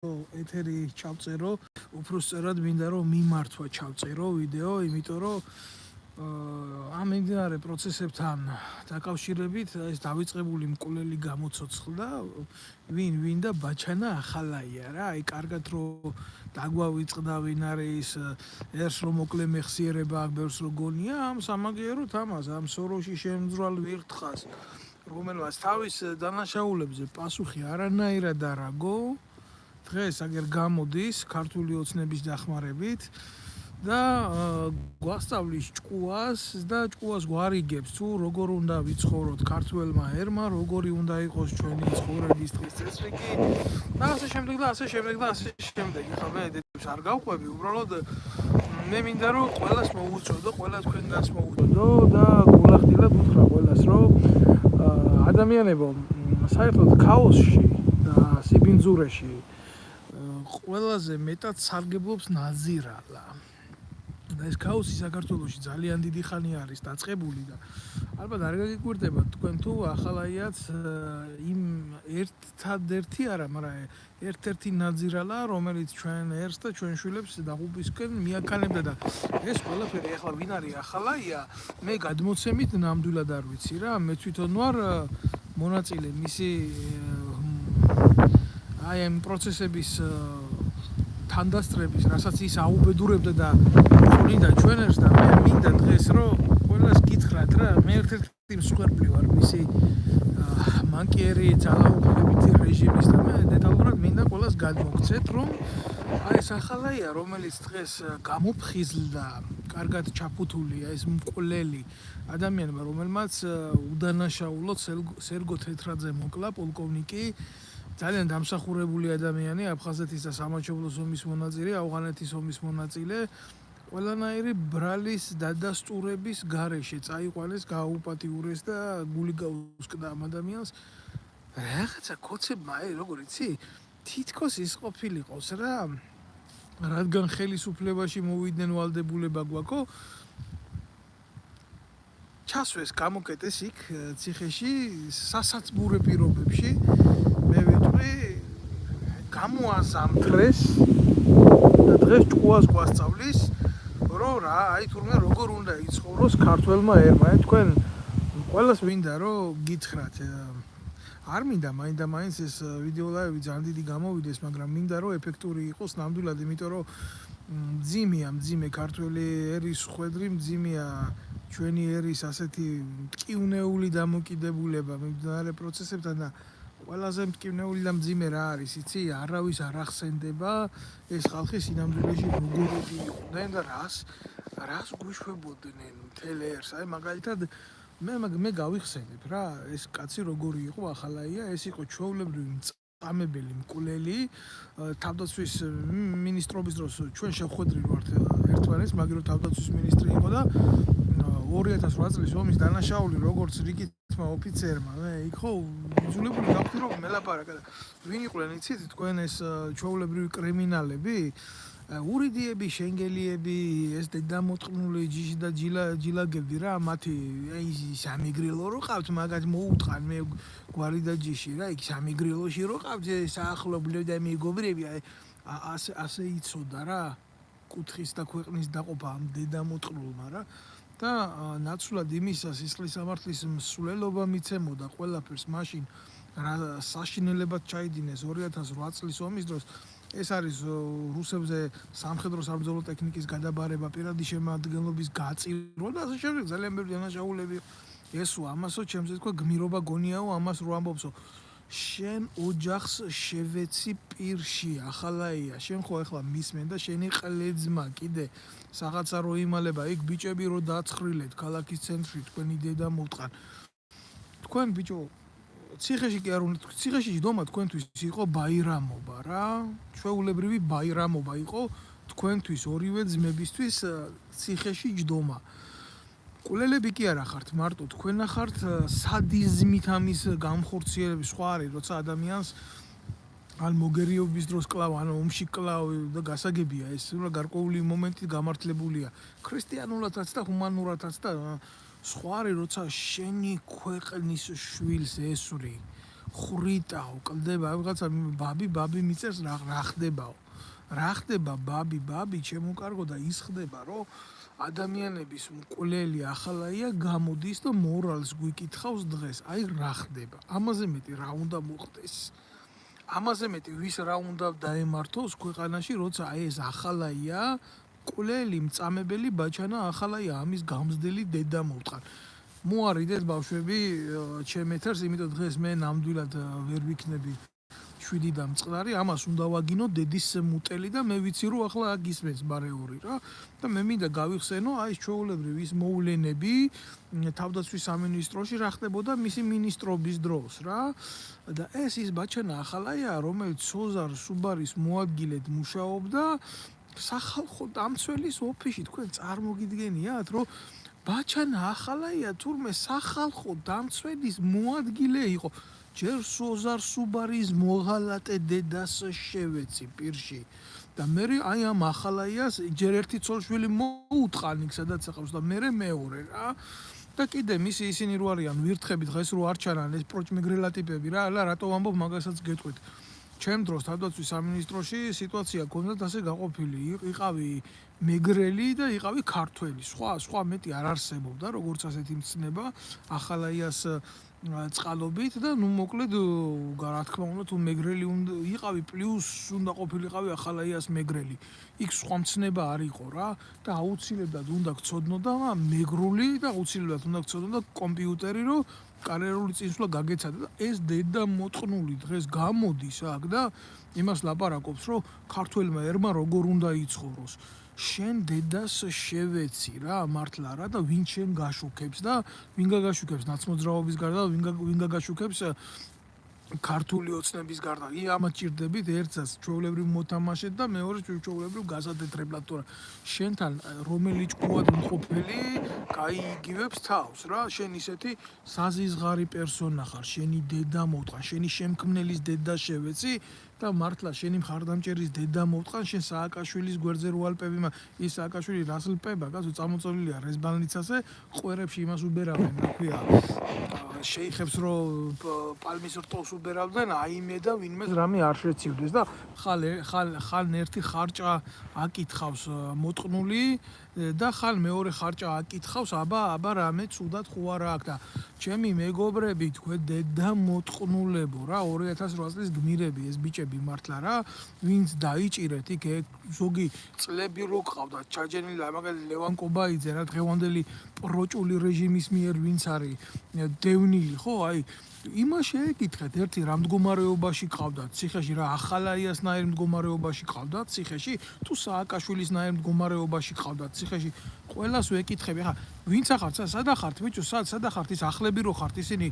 ეთერი ჩავწერო, უფრო სწორად მინდა რომ მიმართვა ჩავწერო ვიდეო, იმიტომ რომ ამ მიმდინარე პროცესებთან დაკავშირებით ეს დავიწყებული მკვლელი გამოცოცხლდა, ვინ და ბაჩანა ახალაია რა, აი კარგად რომ დაგვავიწყდა ვინ არის ეს რომ მოკლე მეხსიერება აქ ბევრს რო გონია, ამ სამაგიეროდ ამას, ამ სოროში შემძრვალ ვირთხას, რომელმაც თავის დანაშაულებზე პასუხი არანაირად არ აგო. დღეს აგერ გამოდის ქართული ოცნების დახმარებით და გვასწავლის ჭკუას და ჭკუას გვარიგებს თუ როგორ უნდა ვიცხოვროთ ქართველმა ერმა, როგორი უნდა იყოს ჩვენი ცხოვრების დღის წესრიგი და ასე შემდეგ და ასე შემდეგ და ასე შემდეგ. ხა მე დეტალებს არ გავყვები, უბრალოდ მე მინდა რომ ყველას მოუწოდო, ყველა თქვენგანს მოუწოდო და გულახდილად უთხრა ყველას რომ ადამიანებო, საერთოდ ქაოსში და სიბინძურეში ყველაზე მეტად სარგებლობს ნაზირალა. და ეს ქაოსი საქართველოში ძალიან დიდი ხანი არის დაწყებული და ალბათ არ გაგიკვირდება თქვენ თუ ახალაიაც იმ ერთადერთი არა, მაგრამ ერთ-ერთი ნაზირალა, რომელიც ჩვენ ერს და ჩვენ შვილებს დაღუპვისკენ მიაქანებდა და ეს ყველაფერი ახლა ვინ არის ახალაია, მე გადმოცემით ნამდვილად არ ვიცი რა, მე თვითონ ვარ მონაწილე მისი აი ამ პროცესების თანდასწრების, რასაც ის აუბედურებდა და წვრიდა ჩვენერს და მე მინდა დღეს რომ ყველას გითხრათ რა, მე ერთ-ერთი მსხვერპლი ვარ მისი მანკიერი ძალაუფლებითი რეჟიმის და მე დეტალურად მინდა ყველას გადმოგცეთ რომ აი ეს ახალაია რომელიც დღეს გამოფხიზლდა, კარგად ჩაფუთულია ეს მკვლელი ადამიანმა რომელმაც უდანაშაულოდ სერგო თეთრაძე მოკლა პოლკოვნიკი ძალიან დამსახურებული ადამიანი, აფხაზეთის და სამაჩაბლოს ომის მონაწილე, ავღანეთის ომის მონაწილე, ყველანაირი ბრალის დადასტურების გარეშე წაიყვანეს, გააუპატიურეს და გული გაუსკდა ამ ადამიანს. რაღაცა კოცებმა, როგორ იცი, თითქოს ის ყოფილიყოს რა, რადგან ხელისუფლებაში მოვიდნენ ვალდებულება გვაქვს, ჩასვეს გამოკეტეს იქ ციხეში, სასაცმურე პირობებში. მე ვიტყვი გამოაზამთრეს და დღეს ჭკუას გვასწავლის რომ რა აი თურმე როგორ უნდა იცხოვროს ქართველმა ერმა. თქვენ ყველას მინდა რომ გითხრათ არ მინდა მაინდა-მაინც ეს ვიდეო ლაივი ძალიან დიდი გამოვიდეს, მაგრამ მინდა რომ ეფექტური იყოს ნამდვილად, იმიტომ რომ მძიმე ქართველი ერის ხვედრი, მძიმეა ჩვენი ერის ასეთი მტკივნეული დამოკიდებულება მიმდინარე პროცესებთან და ყველაზე მტკივნეული და მძიმე რა არის, იცი, არავის არ ახსენდება ეს ხალხი სინამდვილეში როგორები იყვნენ და რას გვიშვებოდნენ მთელ ერს. აი მაგალითად მე გავიხსენებ რა, ეს კაცი როგორი იყო ახალაია, ეს იყო ჩვეულებრივი მწამებელი მკვლელი, თავდაცვის მინისტრობის დროს ჩვენ შევხვედრი ვართ ერთმანეთს, მაგრამ თავდაცვის მინისტრი იყო და 2008 წლის ომის დანაშაული როგორც რიგითმა ოფიცერმა, მე იქ ხო იძულებული გავხდი რომ მელაპარაკა და ვინ იყვნენ იცით თქვენ ეს ჩვეულებრივი კრიმინალები, ურიდიები, შენგელიები, ეს დედამოწყნული ჯიში და ჯილაგები რა, მათი აი სამიგრილო რო ყავთ, მაგათ მოუტყან მე გვარი და ჯიში რა, იქ სამიგრილოში რო ყავთ საახლობლები და მეგობრები, აი ასე იცოდა რა, კუთხის და ქვეყნის დაყოფა ამ დედამოწყნულმა რა. და ნაცვლად იმისა სისხლის სამართლის მსვლელობა მიცემოდა ყველაფერს მაშინ რა საშინელებად ჩაიდინეს 2008 წლის ომის დროს. ეს არის რუსებზე სამხედრო საბრძოლო ტექნიკის გადაბარება, პირადი შემადგენლობის გაწირვა და ასე შემდეგ ძალიან ბევრი დანაშაულები. ესო ამასო ჩემზე თქვა გმირობა გონიაო, ამას რო ამბობსო. შენ ოჯახს შევეცი პირში, ახალაია, შენ ხო ახლა მისმენ და შენი ყლეძმა კიდე რაღაცა რო იმალება, იქ ბიჭები რო დაცხრილეთ ქალაქის ცენტრში, თქვენი დედა მოვტყან. თქვენ ბიჭო, ციხეში კი არ უნდა, ციხეში ჯდომა თქვენთვის იყო ბაირამობა რა, ჩვეულებრივი ბაირამობა იყო თქვენთვის ორივე ძმებისთვის ციხეში ჯდომა. კულელები კი არა ხართ, მარტო თქვენ ახართ სადიზმით ამის გამხორციელების სხვა არის, როცა ადამიანს ან მოგერიობის დროს კლავ, ან ომში კლავ და გასაგებია ეს გარკვეული მომენტი გამართლებულია ქრისტიანულადაც და ჰუმანურადაც და სხვა არის, როცა შენი ქვეყნის შვილს ესვრი ხრიტაო, კლდება რაღაცა ბაბი მიწერს რა ხდებაო. რა ხდება ბაბი, ჩემო კარგო და ის ხდება, რომ ადამიანების მკვლელი ახალაია გამოდის და მორალს გვიკითხავს დღეს. აი რა ხდება. ამაზე მეტი რა უნდა მოხდეს. ამაზე მეტი ვის რა უნდა დაემართოს ქვეყანაში, როცა აი ეს ახალაია მკვლელი მწამებელი ბაჩანა ახალაია ამის გამზდელი დედა მოვტყან. მოარიდეთ ბავშვები ჩემ ეთერს, იმიტომ დღეს მე ნამდვილად ვერ ვიქნები 7-დან წყნარი, ამას უნდა ვაგინო დედის მუტელი და მე ვიცი რომ ახლა აქ ისმენს ბარეური რა და მე მინდა გავიხსენო აი ჩვეულებრივ ის მოვლენები თავდაცვის სამინისტროში რა ხდებოდა მისი მინისტრობის დროს რა და ეს ის ბაჩანა ახალაია რომელიც სოზარ სუბარის მოადგილედ მუშაობდა სახალხო დამცველის ოფისში თქვენ წარმოგიდგენიათ რომ ბაჩანა ახალაია თურმე სახალხო დამცველის მოადგილე იყო ჯერ სოზარ სუბარის მოღალატე დედას შევეცი პირში და მე აი ამ ახალაიას ჯერ ერთი ცოლშვილი მოუტყან იქ სადაც ახავს და მე მეორე რა და კიდე მისი ისინი რო არიან ვირთხები დღეს რო არ ჩანან ეს პროჭმეგრელა ტიპები რა რატო ვამბობ მაგასაც გეტყვით ჩემ დროს თავდაცვის სამინისტროში სიტუაცია გქონდათ ასე გაყოფილი იყავი მეგრელი და იყავი ქართველი სხვა მეტი არ არსებობდა როგორც ასეთი მცნება ახალაიას წყალობით და ნუ მოკლედ რა თქმა უნდა თუ მეგრელი უნდა იყავი პლუს უნდა ყოფილიყავი ახალაიას მეგრელი იქ სხვა მცნება არ იყო რა და აუცილებლად უნდა გწოდნო და მეგრული და აუცილებლად უნდა გწოდნო და კომპიუტერი რომ კარიერული წინსვლა გაგეცადა და ეს დედა მოწყნული დღეს გამოდის აქ და იმას ლაპარაკობს რომ ქართველმა ერმა როგორ უნდა იცხოვროს შენ დედას შევეცი რა მართლა რა და ვინ შენ გაშუქებს და ვინ გაგაშუქებს ნაცმოძრაობის გარდა ვინ გაგაშუქებს ქართული ოცნების გარდა ამათ ჭირდებით ერთსაც ჩვეულებრივ მოთამაშეთ და მეორეს ჩვეულებრივ გასადეთრებლად თორე შენთან რომელი ჭკუად მყოფელი გაიგივებს თავს რა შენ ისეთი საზიზღარი პერსონა ხარ შენი დედა მოვტყან შენი შემქმნელის დედა შევეცი და მართლა შენი მხარდამჭერის დედა მოვტყან შენ სააკაშვილის გვერდზე რო ალპები ის სააკაშვილი რას ლპება კაცო წამოწოლილია რესბანიცაზე ყვერებში იმას უბერავენ რა ქვია შეიხებს რო პალმის რტოს უბერავდნენ აიმე და ვინმეს რამე არ შეცივდეს და ხალ ერთი ხარჭა აკითხავს მოტყნული და ხალ მეორე ხარჭა აკითხავს აბა რამე ცუდად ხო არა აქ და ჩემი მეგობრები თქვენ დედა მოტყნულებო რა 2008 წლის გმირები ეს ბიჭები მართლა რა ვინც დაიჭირეთ იქ ზოგი წლები რო გყავდათ ჩაჯენილი მაგალითად ლევან კობაიძე რა დღევანდელი პროჭული რეჟიმის მიერ ვინც არის დევნილი ხო აი იმას შეეკითხეთ ერთი რა მდგომარეობაში ყავდათ ციხეში რა ახალაიასნაირ მდგომარეობაში ყავდათ ციხეში თუ სააკაშვილისნაირ მდგომარეობაში ყავდათ ციხეში ყველას ვეკითხები ხა ვინც ახართ სადახართ ბიჭო სადახართ ის ახლები რო ხართ ისინი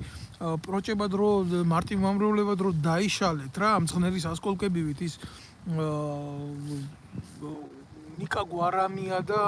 პროჭებად რო მარტივმამრევლებად რო დაიშალეთ რა მცხნერის ასკოლკებივით ის ნიკა გვარამია და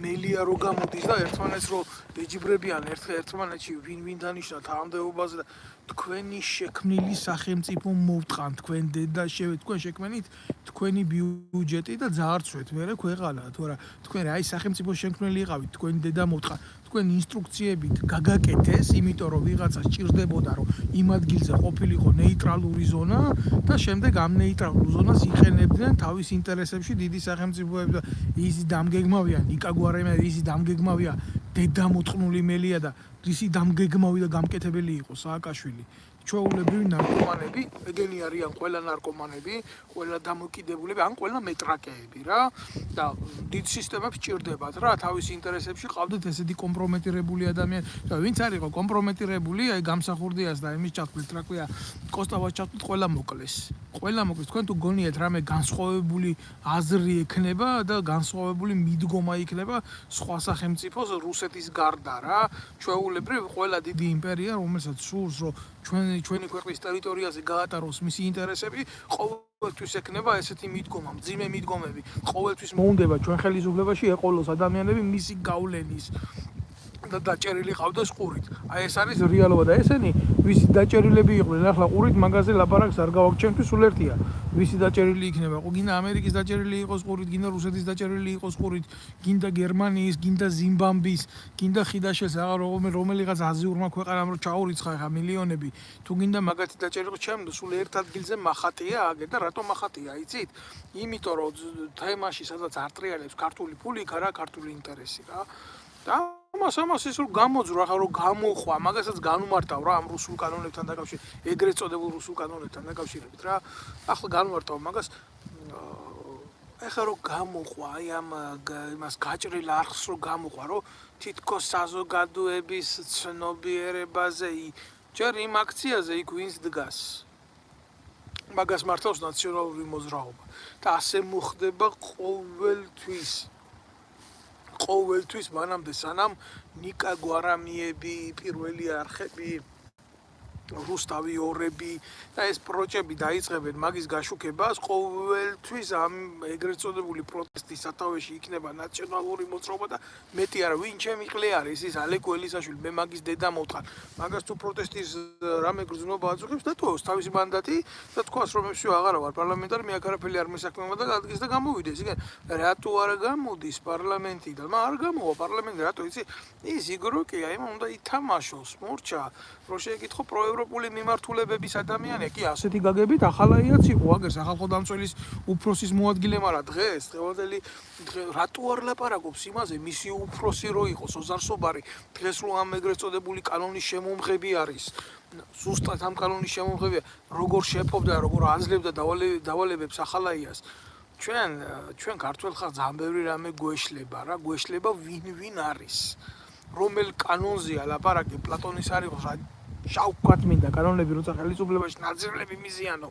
მელია რო გამოდის და ერთმანეთს რო ეჯიბრებიან ერთმანეთში ვინ დანიშნა თანამდებობაზე და თქვენი შექმნილი სახელმწიფო მოვტყან თქვენ დედა თქვენ შექმნით თქვენი ბიუჯეტი და ძაარცვეთ მერე ქვეყანა თორე თქვენ აი სახელმწიფო შექმნელი იყავით თქვენი დედა მოვტყან თქვენ ინსტრუქციებით გაგაკეთეს იმიტომ რომ ვიღაცა სჭირდებოდა რომ იმ ადგილზე ყოფილიყო ნეიტრალური ზონა და შემდეგ ამ ნეიტრალურ ზონას იყენებდნენ თავის ინტერესებში დიდი სახელმწიფოები და ისი დამგეგმავია ნიკა გვარამია ისი დამგეგმავია დედა მოტყნული მელია და ისი დამგეგმავი და გამკეთებელი იყო სააკაშვილი ჩვეულებრივი ნარკომანები ეგენი არიან ყველა ნარკომანები ყველა დამოკიდებულები ან ყველა მეტრაკეები რა და დიდ სისტემებს ჭირდებათ რა თავის ინტერესებში ყავდეთ ესეთი კომპრომეტირებული ადამიანი და ვინც არისო კომპრომეტირებული აი გამსახურდიას და იმის ჩათვლით რა ქვია კოსტავას ჩათვლით ყველა მოკლეს თქვენ თუ გონიათ რამე განსხვავებული აზრი ექნება და განსხვავებული მიდგომა იქნება სხვა სახელმწიფოს რუსეთის გარდა რა ჩვეულებრივ ყველა დიდი იმპერია რომელსაც სურს რომ ჩვენი ქვეყნის ტერიტორიაზე გაატაროს მისი ინტერესები ყოველთვის ექნება ესეთი მიდგომა მძიმე მიდგომები ყოველთვის მოუნდება ჩვენ ხელისუფლებაში ეყოლოს ადამიანები მისი გავლენის და დაჭერილი ყავდეს ყურით. აი ეს არის რეალობა და ესენი ვისი დაჭერილები იყვნენ ახლა ყურით მაგაზე ლაპარაკს არ გავაგჩენთ სულ ერთია. ვისი დაჭერილი იქნება, გინდა ამერიკის დაჭერილი იყოს ყურით, გინდა რუსეთის დაჭერილი იყოს ყურით, გინდა გერმანიის, გინდა ზიმბაბვის, გინდა ხიდაშეს რომელიღაც აზიურმა ქვეყანამ რო ჩაურიცხა ხა მილიონები, თუ გინდა მაგათი დაჭერილი იყოს, ჩემ სულ ერთ ადგილზე მახატია აგერ და რატომ მახატია, იცით? იმიტომ რომ თემაში სადაც არტრიალებს ქართული ფული, იქ არა ქართული ინტერესი რა. და ამას ის რომ გამოძრო, ახლა რომ გამოხვა, მაგასაც განუმარტავ რა ამ რუსულ კანონებთან დაკავშირებით, ეგრეთ წოდებულ რუსულ კანონებთან დაკავშირებით რა. ახლა განუმარტავ მაგას. ახლა რომ გამოხვა, აი ამ იმას გაჭრილ არხს რომ გამოხვა, რომ თითქოს საზოგადოების ცნობიერებაზე ჯერ იმ აქციაზე იქ ვინც დგას. მაგას მართავს ნაციონალური მოძრაობა და ასე მოხდება ყოველთვის მანამდე სანამ ნიკა გვარამიები, პირველი არხები, რუსთავი ორები და ეს პროჭები დაიწყებენ მაგის გაშუქებას, ყოველთვის ამ ეგრეთ წოდებული პროტესტის სათავეში იქნება ნაციონალური მოძრაობა და მეტი არა, ვინ ჩემი ყლე არის ის ალეკო ელისაშვილი, მე მაგის დედა მოვთხარ. მაგას თუ პროტესტის რამე გრძნობა აწუხებს და თოს თავისი მანდატი და თქვას რომ всё აღარა ვარ პარლამენტარი, მე აქ არაფერი არ მისაქმეობა და ადგეს და გამოვიდეს. იქ რატო არ გამოდის პარლამენტიდან? არ გამოვა პარლამენტი, რატო იცი? ის იგროკი, აი უნდა ითამაშოს მორჩა, რომ შეეკითხო პროევროპული მიმართულებების ადამიანი, კი ასეთი გაგებით ახალაიაც იყო, აგერ სახალხო დამცველის უფროსის მოადგილე, მაგრამ დღევანდელი რატო არ ლაპარაკობს იმაზე, მისი უფროსი რო იყოს ოზარსობარი, დღეს რო ამ ეგრეთ წოდებული კანონის შემომღები არის. ზუსტად ამ კანონის შემომღებია, როგორ შეფობდა, როგორ აძლევდა დავალებებს ახალაიას. ჩვენ ქართველ ხალხს ძალიან ბევრი რამე გვეშლება რა, გვეშლება ვინ არის. რომელ კანონზეა ლაპარაკი, პლატონის არ იყოს რა შავკად მინდა კანონები როცა ხელისუფლებაში ნაძრლები მიზიანო.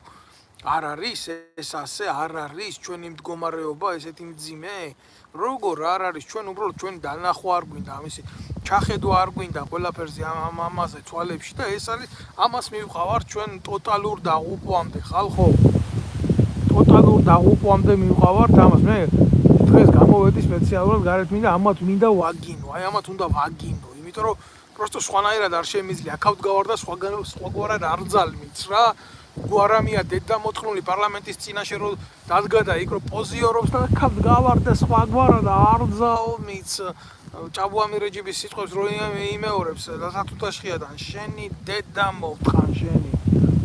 არ არის ეს ასე, არ არის ჩვენი მდგომარეობა ესეთი მძიმე? როგორ არ არის ჩვენ უბრალოდ ჩვენი დანახვა არ გვინდა, ამისი ჩახედვა არ გვინდა ყველაფერზე ამაზე თვალებში და ეს არის ამას მივყავართ ჩვენ ტოტალურ დაღუპვამდე ხალხო. ტოტალურ დაღუპვამდე მივყავართ ამას. მე დღეს გამოვედი სპეციალურად გარეთ მინდა ამათ მინდა ვაგინო, აი ამათ უნდა ვაგინო, იმიტომ რომ просто სხვანაირად არ შემიძლია, აქავთ გავარ და სხვაგვარად არ ძალმიც რა. გვარამია დედამოთხნული პარლამენტის წინაშე რომ დადგა და იქ რომ პოზიორობს და აქავთ გავარ და სხვაგვარად არ ძალმიც. ჭაბუამი რეჯიბის სიტყვებს რო იმეორებს დასათუთაშხიადან, შენი დედა მოვთხან შენი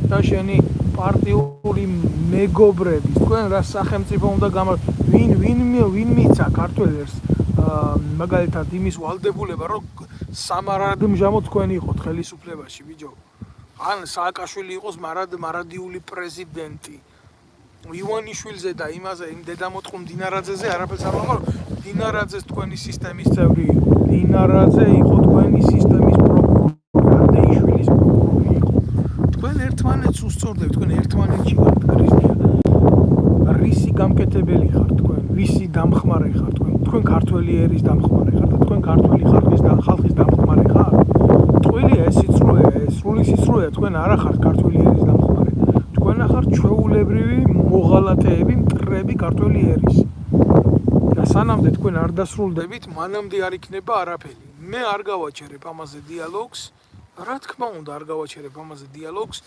და შენი პარტიული მეგობრების, თქვენ რა სახელმწიფო უნდა ვინ მიცა ქართველებს მაგალითად იმის ვალდებულება რომ სამარადმჟამო თქვენ იყოთ ხელისუფლებაში ბიჭო. ან სააკაშვილი იყოს მარადიული პრეზიდენტი. ივანიშვილზე და იმაზე იმ დედამოთხუნ დინარაძეზე არაფერს არ ვამბობ. დინარაძეს თქვენი სისტემის წევრი იყო. დინარაძე იყო თქვენი სისტემის პროკურორი, ანდეიშვილის პროკურორი იყო. თქვენ ერთმანეთს უსწორდებთ, თქვენ ერთმანეთში ვართ კრიზია. რისი გამკეთებელი ხართ თქვენ? ვისი დამხმარე ხართ თქვენ? თქვენ ქართველი ერის დამხმარე ხართ და თქვენ ქართველი ხალხის დამხმარე ხართ? ტყუილია ეს სიცრუეა, ეს სრული სიცრუეა, თქვენ არა ხართ ქართველი ერის დამხმარე. თქვენ ახართ ჩვეულებრივი მოღალატეები, მტრები ქართველი ერის. და სანამდე თქვენ არ დასრულდებით, მანამდე არ იქნება არაფერი. მე არ გავაჩერებ ამაზე დიალოგს. რა თქმა უნდა არ გავაჩერებ ამაზე დიალოგს.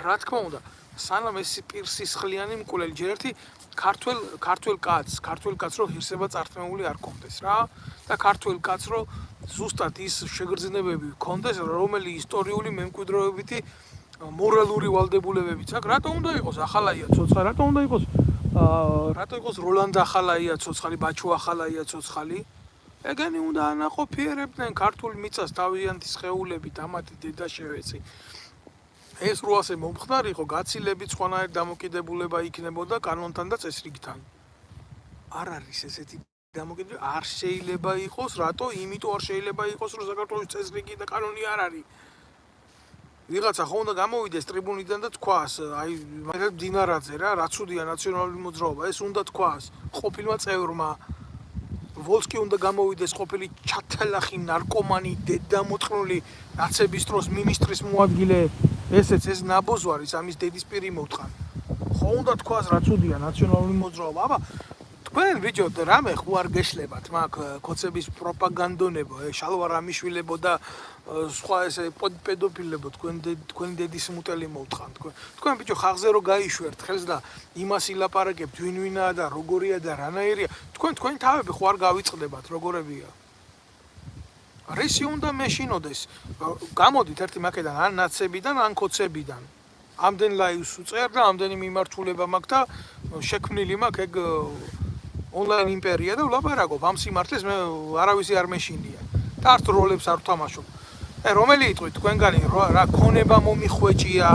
რა თქმა უნდა, სანამ ეს პირსისხლიანი მკვლელი ჯერ ერთი ქართველ კაცს რო ღირსება წართმეული არ კონდეს რა და ქართველ კაცს რო ზუსტად ის შეგრძნებები კონდეს, რომელი ისტორიული მემკვიდრეობითი მორალური ვალდებულებებიც აქვს. რატო უნდა იყოს ახალაია ცოცხალი? რატო უნდა იყოს როლანდ ახალაია ცოცხალი, ბაჩო ახალაია ცოცხალი? ეგენი უნდა ანაყოფიერებდნენ ქართულ მიწას თავიანთი სხეულებით, ამათი დედა შევეცი. ეს რო ასე მომხდარიყო, გაცილებით სხვანაირ დამოკიდებულება იქნებოდა კანონთან და წესრიგთან. არ არის ესეთი დამოკიდებულება, არ შეიძლება იყოს, რატო? იმიტომ არ შეიძლება იყოს, რომ საქართველოს წესრიგი და კანონი არ არის. ვიღაცა ხო უნდა გამოვიდეს ტრიბუნიდან და თქვას, აი, მაგალითად დინარაძე რა, რა ცუდია ნაციონალური მოძრაობა, ეს უნდა თქვას ყოფილმა წევრმა. ვოლსკი უნდა გამოვიდეს ყოფილი ჩათალახი ნარკომანი, დედამოთხნული ნაცების დროს მინისტრის მოადგილე. ეს ნაბოზვარის ამის დედის პირი მოვთხან. ხო უნდა თქვას რა ცუდია ნაციონალური მოძრაობა. აბა თქვენ ბიჭო რამე ხო არ გეშლებათ მაგ კოცების პროპაგანდონებო, შალვა რამიშვილებო და სხვა ესე პედოფილებო თქვენი დედის მუტელი მოვთხან თქვენ ბიჭო ხაღზე რო გაიშვერთ ხელს და იმას ილაპარაკებთ ვინაა და როგორია და რანაირია თქვენი თავები ხო არ გავიწყდებათ როგორებია რისი უნდა მეშინოდეს გამოდით ერთი მაკედან ან ნაცებიდან ან კოცებიდან ამდენ ლაივს უწერ და ამდენი მიმართულება მაქვს და შექმნილი მაქვს ეგ ონლაინ იმპერია და ვლაპარაკობ ამ სიმართლეს მე არავისი არ მეშინია და არც როლებს არ ვთამაშობ რომელი იტყვით თქვენგანი რა ქონება მომიხვეჭია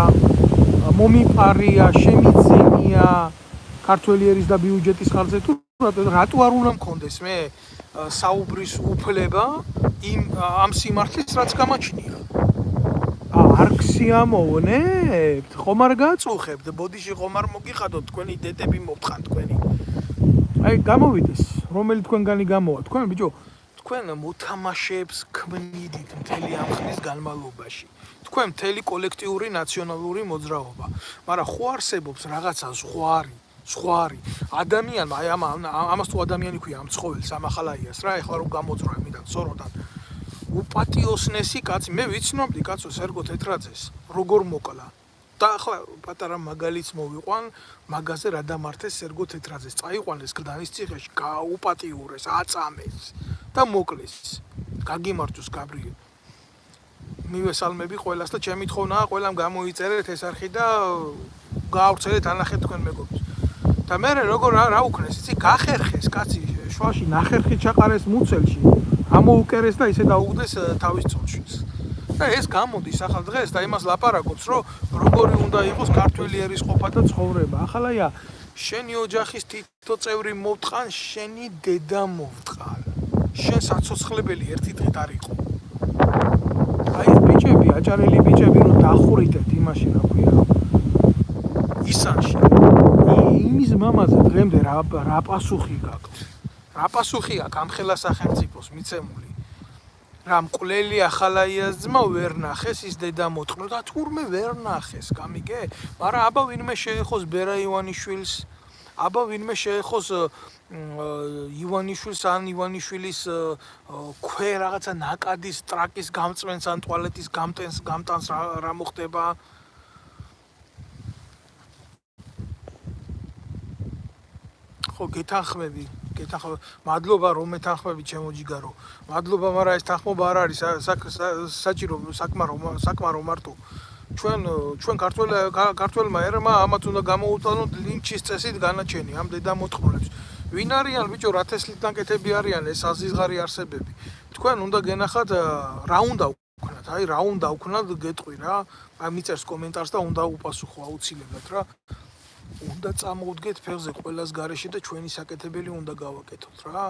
მომიპარია შემიძენია ქართველი ერის და ბიუჯეტის ხარჯზე თუ რატო არ უნდა მქონდეს მე საუბრის უფლება ამ სიმართლეს რაც გამაჩნია არ ქსიამოვნებთ ხომ არ გაწუხებთ ბოდიში ხომ არ მოგიხადოთ თქვენი დედები მოვთხან თქვენი აი გამოვიდეს რომელი თქვენგანი გამოვა თქვენ ბიჭო თქვენ მოთამაშეებს ქმნიდით მთელი ამ ხნის განმავლობაში თქვენ მთელი კოლექტიური ნაციონალური მოძრაობა მაგრამ ხო არსებობს რაღაცა ზღვარი ადამიანმა აი ამას თუ ადამიანი ქვია ამ ცხოველს ამ ახალაიას რა ეხლა რომ გამოძრა იმიდან სოროდან უპატიოსნესი კაცი მე ვიცნობდი კაცო სერგო თეთრაძეს როგორ მოკლა და ახლა პატარა მაგალითს მოვიყვან მაგაზე რა დამართეს სერგო თეთრაძეს წაიყვანეს გდანის ციხეში გაუპატიურეს აწამეს და მოკლეს გაგიმართოს გაბრიელ მივესალმები ყველას და ჩემი თხოვნაა ყველამ გამოიწერეთ ეს არხი და გაავრცელეთ ანახეთ თქვენ მეგობრებს და მე როგორ რა უქნეს იცი გახერხეს კაცი შვაში ნახერხი ჩაყარეს მუცელში ამოუკერეს და ისე დაუგდეს თავის წონშიც და ეს გამოდის ახალ დღეს და იმას ლაპარაკობს რომ როგორი უნდა იყოს ქართველი ერის ყოფა და ცხოვრება ახალაია შენი ოჯახის თითო წევრი მოვტყან შენი დედა მოვტყან შენ საცოცხლებელი ერთი დღით არ იყო აი ეს ბიჭები აჭარელი ბიჭები რომ დახურიტეთ იმაში რა ქვია ისანში იმის მამაზე დღემდე რა პასუხი გაქვს რა პასუხი აქვს ამ ხელა სახელმწიფოს მიცემული რა მკვლელი ახალაიას ძმა ვერ ნახეს ის დედა მოტყნო და თურმე ვერ ნახეს გამიგე მაგრამ აბა ვინმე შეეხოს ბერა ივანიშვილს აბა ვინმე შეეხოს ივანიშვილს ან ივანიშვილის ქვე რაღაცა ნაკადის ტრაკის გამწვენს ან ტუალეტის გამტანს რა მოხდება ხო გეთანხმები მადლობა რომ მეთანხმები ჩემო ჯიგარო მადლობა მაგრამ ეს თანხმობა არ არის საჭირო საკმა რომ მარტო ჩვენ ქართველმა ერმა ამათ უნდა გამოუტანოთ ლინჩის წესით განაჩენი ამ დედა მოტყნოლებს ვინ არიან ბიჭო რა თესლით ნაკეთები არიან ეს აზიზღარი არსებები თქვენ უნდა გენახათ რა უნდა ვქნათ აი რა უნდა ვქნათ გეტყვი რა აი მიწერს კომენტარს და უნდა უპასუხო აუცილებლად რა უნდა წამოვდგეთ ფეხზე ყველას გარეშე და ჩვენი საკეთებელი უნდა გავაკეთოთ რა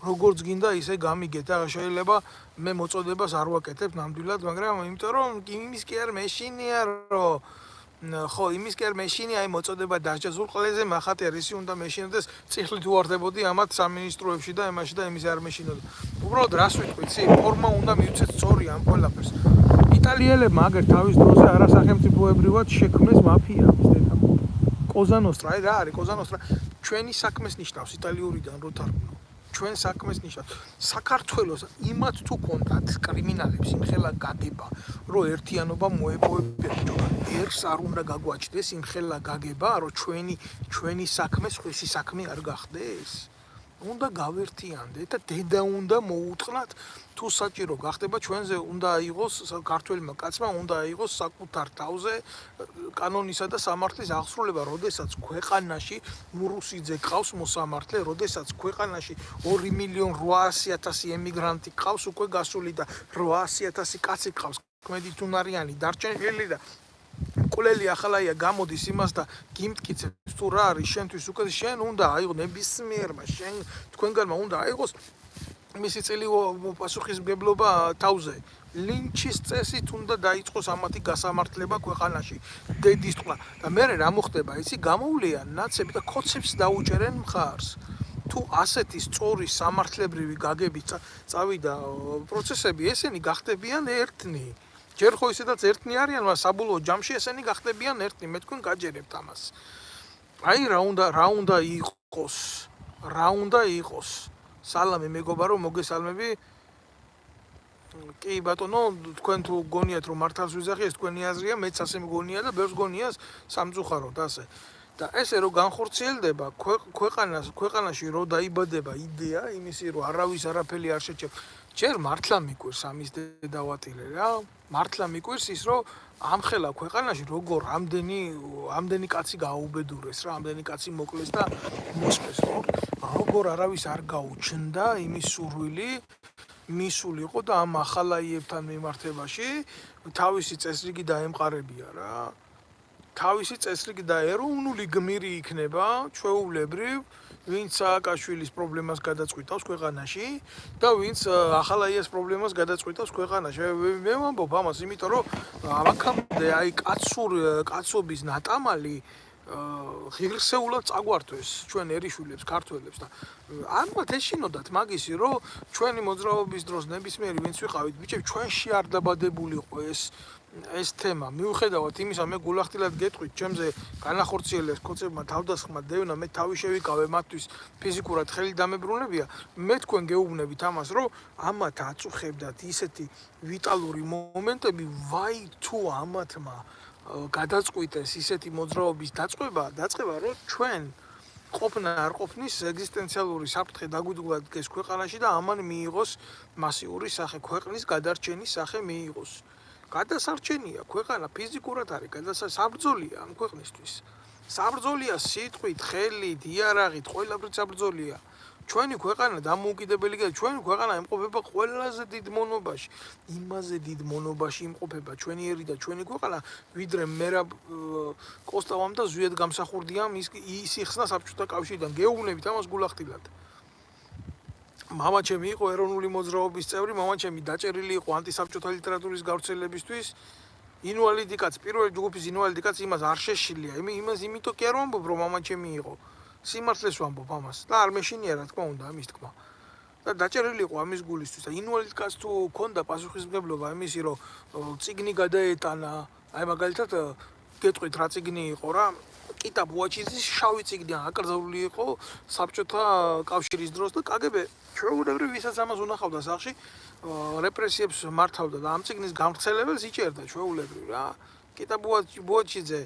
როგორც გინდა ისე გამიგეთ და შეიძლება მე მოწოდებას არ ვაკეთებ ნამდვილად მაგრამ იმიტომ რომ იმის კი არ მეშინია რომ ხო იმის კი არ მეშინია აი მოწოდება დასჯა ზურყლეზე მახატე რისი უნდა მეშინოდეს წიხლით უვარდებოდი ამათ სამინისტროებში და იმაში და იმის არ მეშინოდა უბრალოდ რას ვიტყვი ცი ფორმა უნდა მივცეთ სწორი ამ ყველაფერს იტალიელებმა აგერ თავის დროზე არასახელმწიფოებრივად შექმნეს მაფია კოზანოსტრა აი რა არის კოზანოსტრა ჩვენი საქმეს ნიშნავს იტალიურიდან რო თარგმნო ჩვენ საქმეს ნიშნავს საქართველოს იმათ თუ კონდათ კრიმინალებს იმხელა გაგება რომ ერთიანობა მოეპოვებიათ ერს არ უნდა გაგვაჩნდეს იმხელა გაგება რომ ჩვენი საქმე სხვისი საქმე არ გახდეს უნდა გავერთიანდეთ და დედა უნდა მოუტყნათ თუ საჭირო გახდება ჩვენზე უნდა აიღოს ქართველმა კაცმა უნდა აიღოს საკუთარ თავზე კანონისა და სამართლის აღსრულება, როდესაც ქვეყანაში მურუსიძე ყავს მოსამართლე, როდესაც ქვეყანაში 2.800.000 ემიგრანტი ყავს უკვე გასული და 800.000 კაცი ყავს კმედითუნარიანი დარჩენილი და კულელი ახალაია გამოდის იმას და გიმტკიცებს თუ რა არის შენთვის უკვე შენ უნდა აიღო ნებისმიერმა შენ თქვენგანმა უნდა აიღოს მისი წელი პასუხისმგებლობა თავზე ლინჩის წესით უნდა დაიწყოს ამათი გასამართლება ქვეყანაში დედის თქმა და მე რა მოხდება იცი გამოვლიან ნაცები და კოცებს დაუჭერენ მხარს თუ ასეთი სწორი სამართლებრივი გაგებით წავიდა პროცესები ესენი გახდებიან ერთნი ჯერ ხო ისედაც ერთნი არიან მაგრამ საბოლოო ჯამში ესენი გახდებიან ერთნი მე თქვენ გაჯერებთ ამას აი რა უნდა იყოს სალამი მეგობარო მოგესალმები კი ბატონო, თქვენ თუ გონიათ რომ მართავს ვიზახი, ეს თქვენი აზრია, მეც ასე მგონია და ბევრს გონია სამწუხაროდ ასე. და ესე რომ განხორციელდება ქვეყანაში რო დაიბადება იდეა იმისი რომ არავის არაფერი არ შეჭებ. ჯერ მართლა მიკვირს ამის დედავატილე რა. მართლა მიკვირს ის რომ ამხელა ქვეყანაში როგორ ამდენი კაცი გააუბედურეს რა, ამდენი კაცი მოკლეს და მოსკლეს ხო? როგორ არავის არ გაუჩნდა იმის სურვილი მისულიყო და ამ ახალაიებთან მიმართებაში თავისი წესრიგი დაემყარებია რა. თავისი წესრიგი და ეროვნული გმირი იქნება ჩვეულებრივ, ვინც სააკაშვილის პრობლემას გადაწყვიტავს ქვეყანაში და ვინც ახალაიას პრობლემას გადაწყვიტავს ქვეყანაში. მე ვამბობ ამას, იმიტომ რომ აქამდე აი კაცობის ნატამალი ღირსეულად წაგვართვეს ჩვენ ერიშვილებს, ქართველებს და ამათ ეშინოდათ მაგისი, რომ ჩვენი მოძრაობის დროს ნებისმიერი ვინც ვიყავით, ბიჭები, ჩვენში არ დაბადებულიყო ეს თემა. მიუხედავად იმისა, მე გულახდილად გეტყვით, ჩემზე განახორციელეს კოცებმა თავდასხმა დევნა, მე თავი შევიკავე მათთვის ფიზიკურად ხელი დამებრუნებია. მე თქვენ გეუბნებით ამას, რომ ამათ აწუხებდათ ისეთი ვიტალური მომენტები, ვაი თუ ამათმა გადაწყვიტეს ისეთი მოძრაობის დაწყება, რომ ჩვენ ყოფნა არ ყოფნის ეგზისტენციალური საფრთხე დაგვიდგათ ეს ქვეყანაში და ამან მიიღოს მასიური სახე, ქვეყნის გადარჩენის სახე მიიღოს. გადასარჩენია ქვეყანა ფიზიკურად არის, საბრძოლია ამ ქვეყნისთვის. საბრძოლია სიტყვით, ხელით, იარაღით, ყველაფრით საბრძოლია. ჩვენი ქვეყანა დამოუკიდებელია, ჩვენი ქვეყანა იმყოფება ყველაზე დიდ მონობაში. იმაზე დიდ მონობაში იმყოფება ჩვენიერი და ჩვენი ქვეყანა, ვიდრე მერაბ კოსტავამ და ზვიად გამსახურდიამ ის იხსნა საბჭოთა კავშირიდან. გეუბნებით ამას გულახდილად. მამაჩემი იყო ეროვნული მოძრაობის წევრი, მამაჩემი დაჭერილი იყო ანტისაბჭოთა ლიტერატურის გავრცელებისთვის. ინვალიდი კაცი, პირველი ჯგუფის ინვალიდი კაცი იმას არ შეშილია. იმიტომ კი არ ვამბობ, რომ მამაჩემი იყო. სიმართლეს ვამბობ ამას და არ მეშინია რა თქმა უნდა ამის თქმა. და დაჭერილი იყო ამის გულისთვის და ინვალიდ კაცს თუ ჰქონდა პასუხისმგებლობა იმისი, რომ წიგნი გადაეტანა, აი მაგალითად გეტყვით რა წიგნი იყო რა, კიტა ბუაჩიძის შავი წიგნი აკრძალული იყო საბჭოთა კავშირის დროს და კგბ ჩვეულებრივ ვისაც ამას უნახავდა სახში რეპრესიებს მართავდა და ამ წიგნის გამრცელებელს იჭერდა ჩვეულებრივ რა. კიტა ბუაჩიძე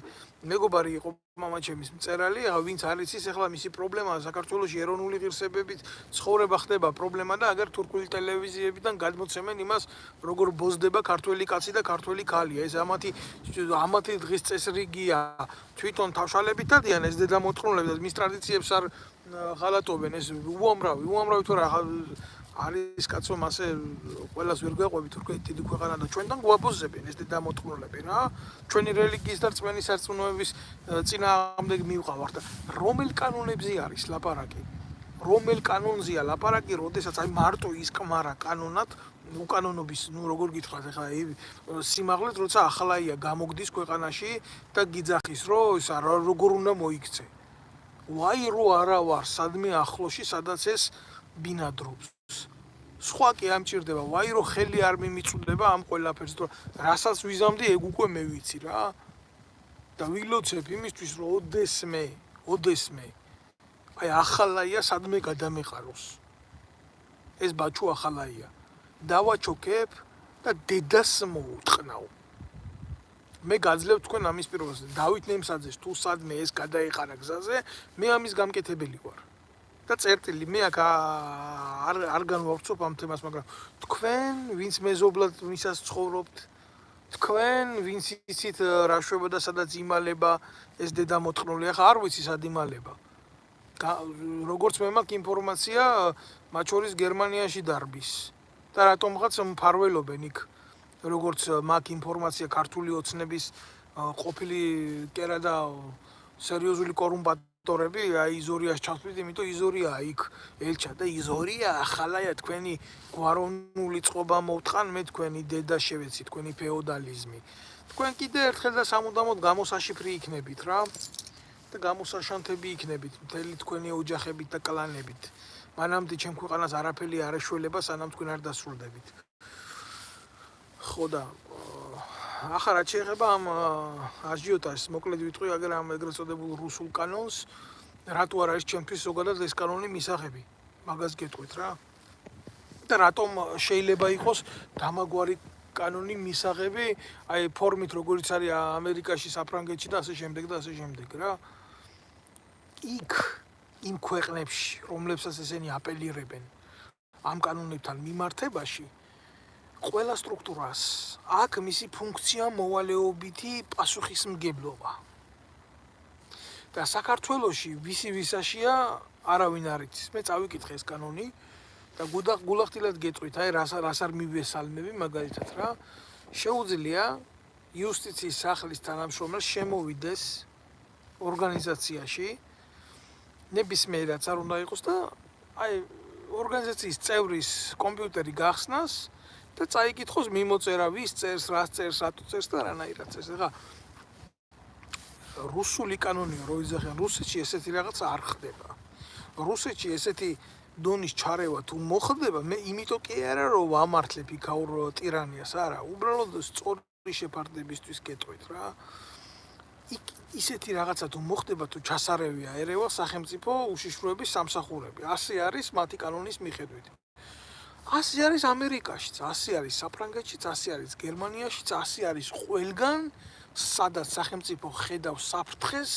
მეგობარი იყო მამაჩემის მწერალი, ვინც არის ის ახლა მისი პრობლემაა საქართველოში ეროვნული ღირსებებით ცხოვრება ხდება პრობლემა და აგერ თურქული ტელევიზიებიდან გადმოცემენ იმას, როგორ ბოზდება ქართველი კაცი და ქართველი ქალია. ეს ამათი დღის წესრიგია, თვითონ თავშალებით დადიან ეს დედამოწყნულები და მის ტრადიციებს არ ღალატობენ. ეს უამრავი თუ რა არის კაცო მასე ყველას ვერ გვეყვებით თურქეთი დიდი ქვეყანა და ჩვენთან გვაბოზებენ ეს დედამოწყნულები რა. ჩვენი რელიგიის და რწმენის სარწმუნოების წინააღმდეგ მივყავართ და რომელ კანონებზე არის ლაპარაკი? რომელ კანონზეა ლაპარაკი, როდესაც აი მარტო ისკმარა კანონად უკანონობის, როგორ გითხრათ ახლა სიმაღლეთ, როცა ახალაია გამოგდის ქვეყანაში და გიძახის, რომ როგორ უნდა მოიქცე. ვაი რო არა ვარ სადმე ახლოში, სადაც ეს ბინადრობს. სხვა კი ამჭირდება, ვაი რო ხელი არ მიმიწვდება ამ ყველაფერს, რომ რასაც ვიზამდი, ეგ უკვე მე ვიცი რა. და ვილოცებ იმისთვის, რომ ოდესმე აი ახალაია სადმე გადამეყაროს. ეს ბაჩუ ახალაია. დავაჩოქებ და დედას მოუტყნავ. მე გაძლევ თქვენ ამის პირობას. დავით ნემსაძეს თუ სადმე ეს გადაეყარა გზაზე, მე ამის გამკეთებელი ვარ. და წერტილი მე აქ არ განვავრცობ ამ თემას, მაგრამ თქვენ ვინც მეზობლად ვისაც ცხოვრობთ, თქვენ ვინც იცით რა შვება და სადაც იმალება ეს დედამოწყნული, ახლა არ ვიცი სად იმალება. როგორც მე მაქვს ინფორმაცია, მათ შორის გერმანიაში დარბის. და რატომღაც მფარველობენ იქ, როგორც მაქვს ინფორმაცია ქართული ოცნების ყოფილი კერა და სერიოზული კორუმპატორები, აი იზორიას ჩავთვლით, იმიტომ იზორია იქ ელჩა და იზორია ახალაია თქვენი გვაროვნული წყობა მოვტყან, მე თქვენი დედა შევეცი, თქვენი ფეოდალიზმი. თქვენ კიდე ერთხელ და სამუდამოდ გამოსაშიფრი იქნებით რა. და გამოსაშანთები იქნებით მთელი თქვენი ოჯახებით და კლანებით. მანამდე ჩემ ქვეყანას არაფერი არ ეშველება, სანამ თქვენ არ დასრულდებით. ხო და ახლა რაც შეეხება ამ აჟიოტაჟს, მოკლედ ვიტყვი აგერ ამ ეგრეთ წოდებულ რუსულ კანონს, რატო არ არის ჩემთვის ზოგადად ეს კანონი მისაღები. მაგას გეტყვით რა. და რატომ შეიძლება იყოს დამაგვარი კანონი მისაღები აი ფორმით როგორიც არის ამერიკაში, საფრანგეთში და ასე შემდეგ რა. იქ იმ ქვეყნებში, რომლებსაც ესენი აპელირებენ ამ კანონებთან მიმართებაში, ყველა სტრუქტურას აქ მისი ფუნქცია მოვალეობითი პასუხისმგებლობა. და საქართველოში ვისი ვისაშია არავინ არ იცის. მე წავიკითხე ეს კანონი და გულახდილად გეტყვით, აი რას არ მივესალმები მაგალითად რა. შეუძლია იუსტიციის სახლის თანამშრომელს შემოვიდეს ორგანიზაციაში ნებისმიერად არ უნდა იყოს და აი ორგანიზაციის წევრის კომპიუტერი გახსნას და წაიკითხოს მიმოწერა ვის წერს, რას წერს, რატო წერს და რანაირად წერს. ეხლა რუსული კანონია რო იძახიან, რუსეთში ესეთი რაღაცა არ ხდება. რუსეთში ესეთი დონის ჩარევა თუ მოხდება, მე იმიტომ კი არა რომ ვამართლებ იქაურ ტირანიას, არა, უბრალოდ სწორი შეფარდებისთვის გეტყვით რა. ისეთი რაღაცა თუ მოხდება, თუ ჩასარევია ერევა სახელმწიფო უშიშროების სამსახურები. ასე არის მათი კანონის მიხედვით. ასე არის ამერიკაშიც, ასე არის საფრანგეთშიც, ასე არის გერმანიაშიც, ასე არის ყველგან, სადაც სახელმწიფო ხედავს საფრთხეს